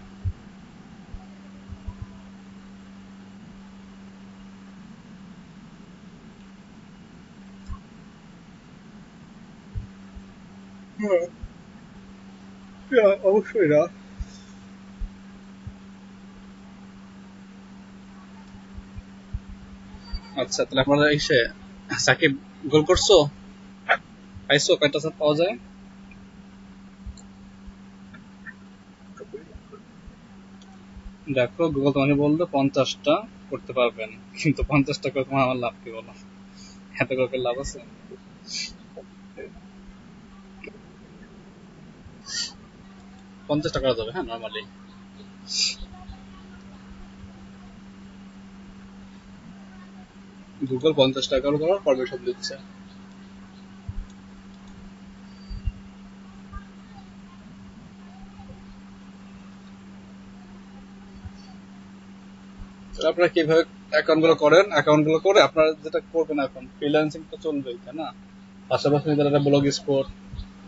[SPEAKER 1] অবশ্যই না। আচ্ছা, তাহলে আপনারা এসে সাকিব গোল করছো, পাইছো কয়টা শট পাওয়া যায়? দেখো গুগল তোমাকে বললো 50টা করতে পারবেন, কিন্তু 50টা করে তোমার আমার লাভ কি বলো? এত করে লাভ আছে? 50টা করা যাবে, হ্যাঁ নর্মালি। গুগল 50 টাকা করার পারমিশন দিচ্ছে। তাহলে আপনারা কিভাবে অ্যাকাউন্ট গুলো করেন, অ্যাকাউন্ট গুলো করে আপনারা যেটা করবেন এখন ফ্রিল্যান্সিং তো চলবেই তাই না, পাশাপাশি নিজের একটা ব্লগ স্পট,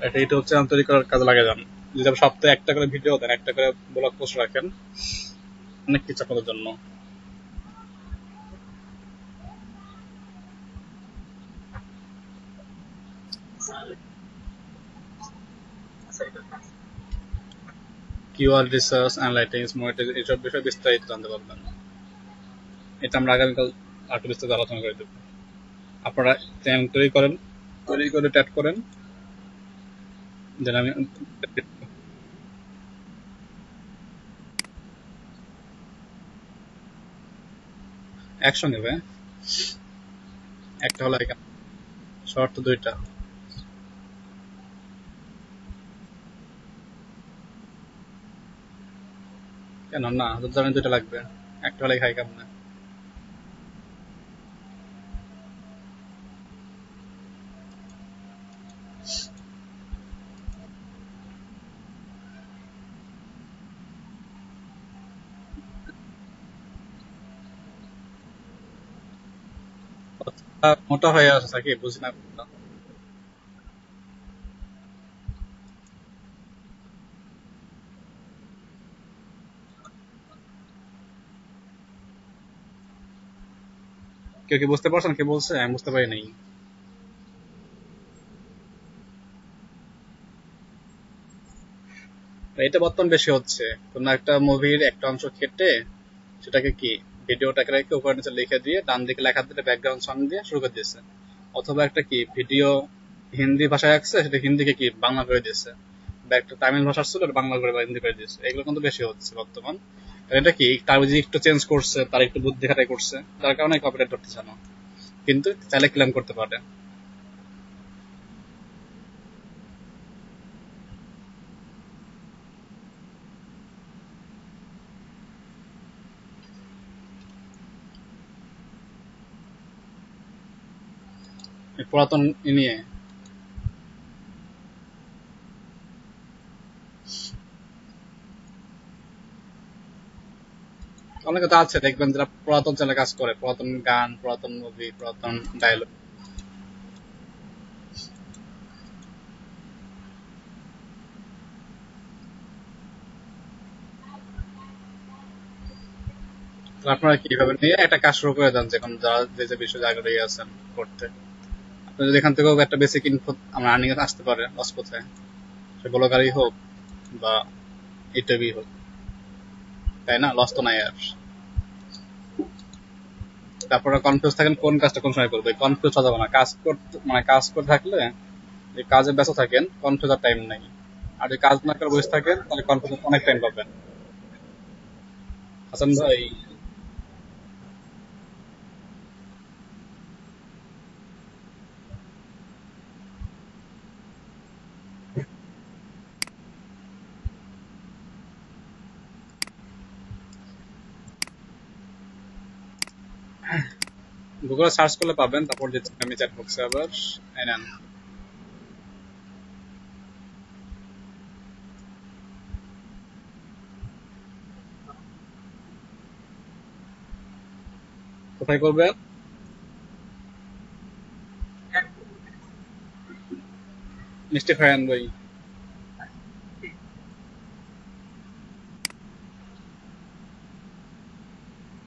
[SPEAKER 1] একটা ইউটিউব চ্যানেল তৈরি করার কাজে লাগে যান। যদি আপনি সপ্তাহে একটা করে ভিডিও দেন, একটা করে ব্লগ পোস্ট রাখেন, অনেক কিছু আপনাদের জন্য। কিওয়ার্ড রিসার্চ, অ্যানালাইটিক্স, মনিটাইজেশন, এইসব বিষয়ে বিস্তারিত জানতে পারবেন। এটা আমরা আগামীকাল আরেকটু বিস্তারিত আলোচনা করে দেবো। আপনারা চ্যানেল তৈরি করেন, তৈরি করে ট্যাগ করেন, যেন আমি একসঙ্গে ভাই, একটা হলো শর্ট তো দুইটা। কেন না, ধরেন দুইটা লাগবে, একটা হলে খাই কেমন? মোটা হয়ে আছে নাকি বুঝি না। কেউ কি বুঝতে পারছেন, কে বলছে? আমি বুঝতে পারি নাই। এটা বর্তমান বেশি হচ্ছে, কোন একটা মুভির একটা অংশ কেটে সেটাকে কি ভিডিওটাকে রেখে উপরে নিচে লিখে দিয়ে ডান দিকে লেখা দিলে ব্যাকগ্রাউন্ড সং দিয়ে শুরু করে দিয়েছে, অথবা একটা কি ভিডিও হিন্দি ভাষায় আসছে সেটা হিন্দিকে কি বাংলা করে দিয়েছে, বা একটা তামিল ভাষা ছিল ওটা বাংলা করে বা হিন্দি করে দিয়েছে, এগুলো কিন্তু বেশি হচ্ছে বর্তমান। এটা কি তার যে একটু চেঞ্জ করছে, তার একটু বুদ্ধি খাটাই করছে, যার কারণে কপিরাইট ধরতেছে না, কিন্তু চাইলে ক্লেম করতে পারে। এই পুরাতন নিয়ে অনেকে তো আছে দেখবেন যারা পুরাতন চ্যানেলে কাজ করে, পুরাতন গান, পুরাতন মুভি, পুরাতন ডায়লগ। আপনারা কিভাবে নিয়ে একটা কাজ শুরু করে দেন, যখন যারা যে যে বিষয়ে আগ্রহী আছেন করতে, আপনি যদি এখান থেকেও একটা বেসিক ইনফো আমার আর্নিং আসতে পারে রাজপথে, সে ব্লগারই হোক বা ইউটিউবই হোক, তাই না? লস তো নাই আর। তারপরে কনফিউজ থাকেন কোন কাজটা কোন সময় করবে, কনফিউজ হওয়া যাবে না। কাজ করতে মানে কাজ করে থাকলে যে কাজে ব্যস্ত থাকেন কনফিউজ আর টাইম নাই, আর যদি কাজ না করে বসে থাকেন তাহলে কনফিউজ অনেক টাইম পাবেন। হাসান ভাই, গুগলে সার্চ করলে পাবেন, তারপর দিচ্ছি আমি চ্যাট বক্সে আবার, এই নেন। কোথায় করবেন? মিষ্টি খায়েন ভাই।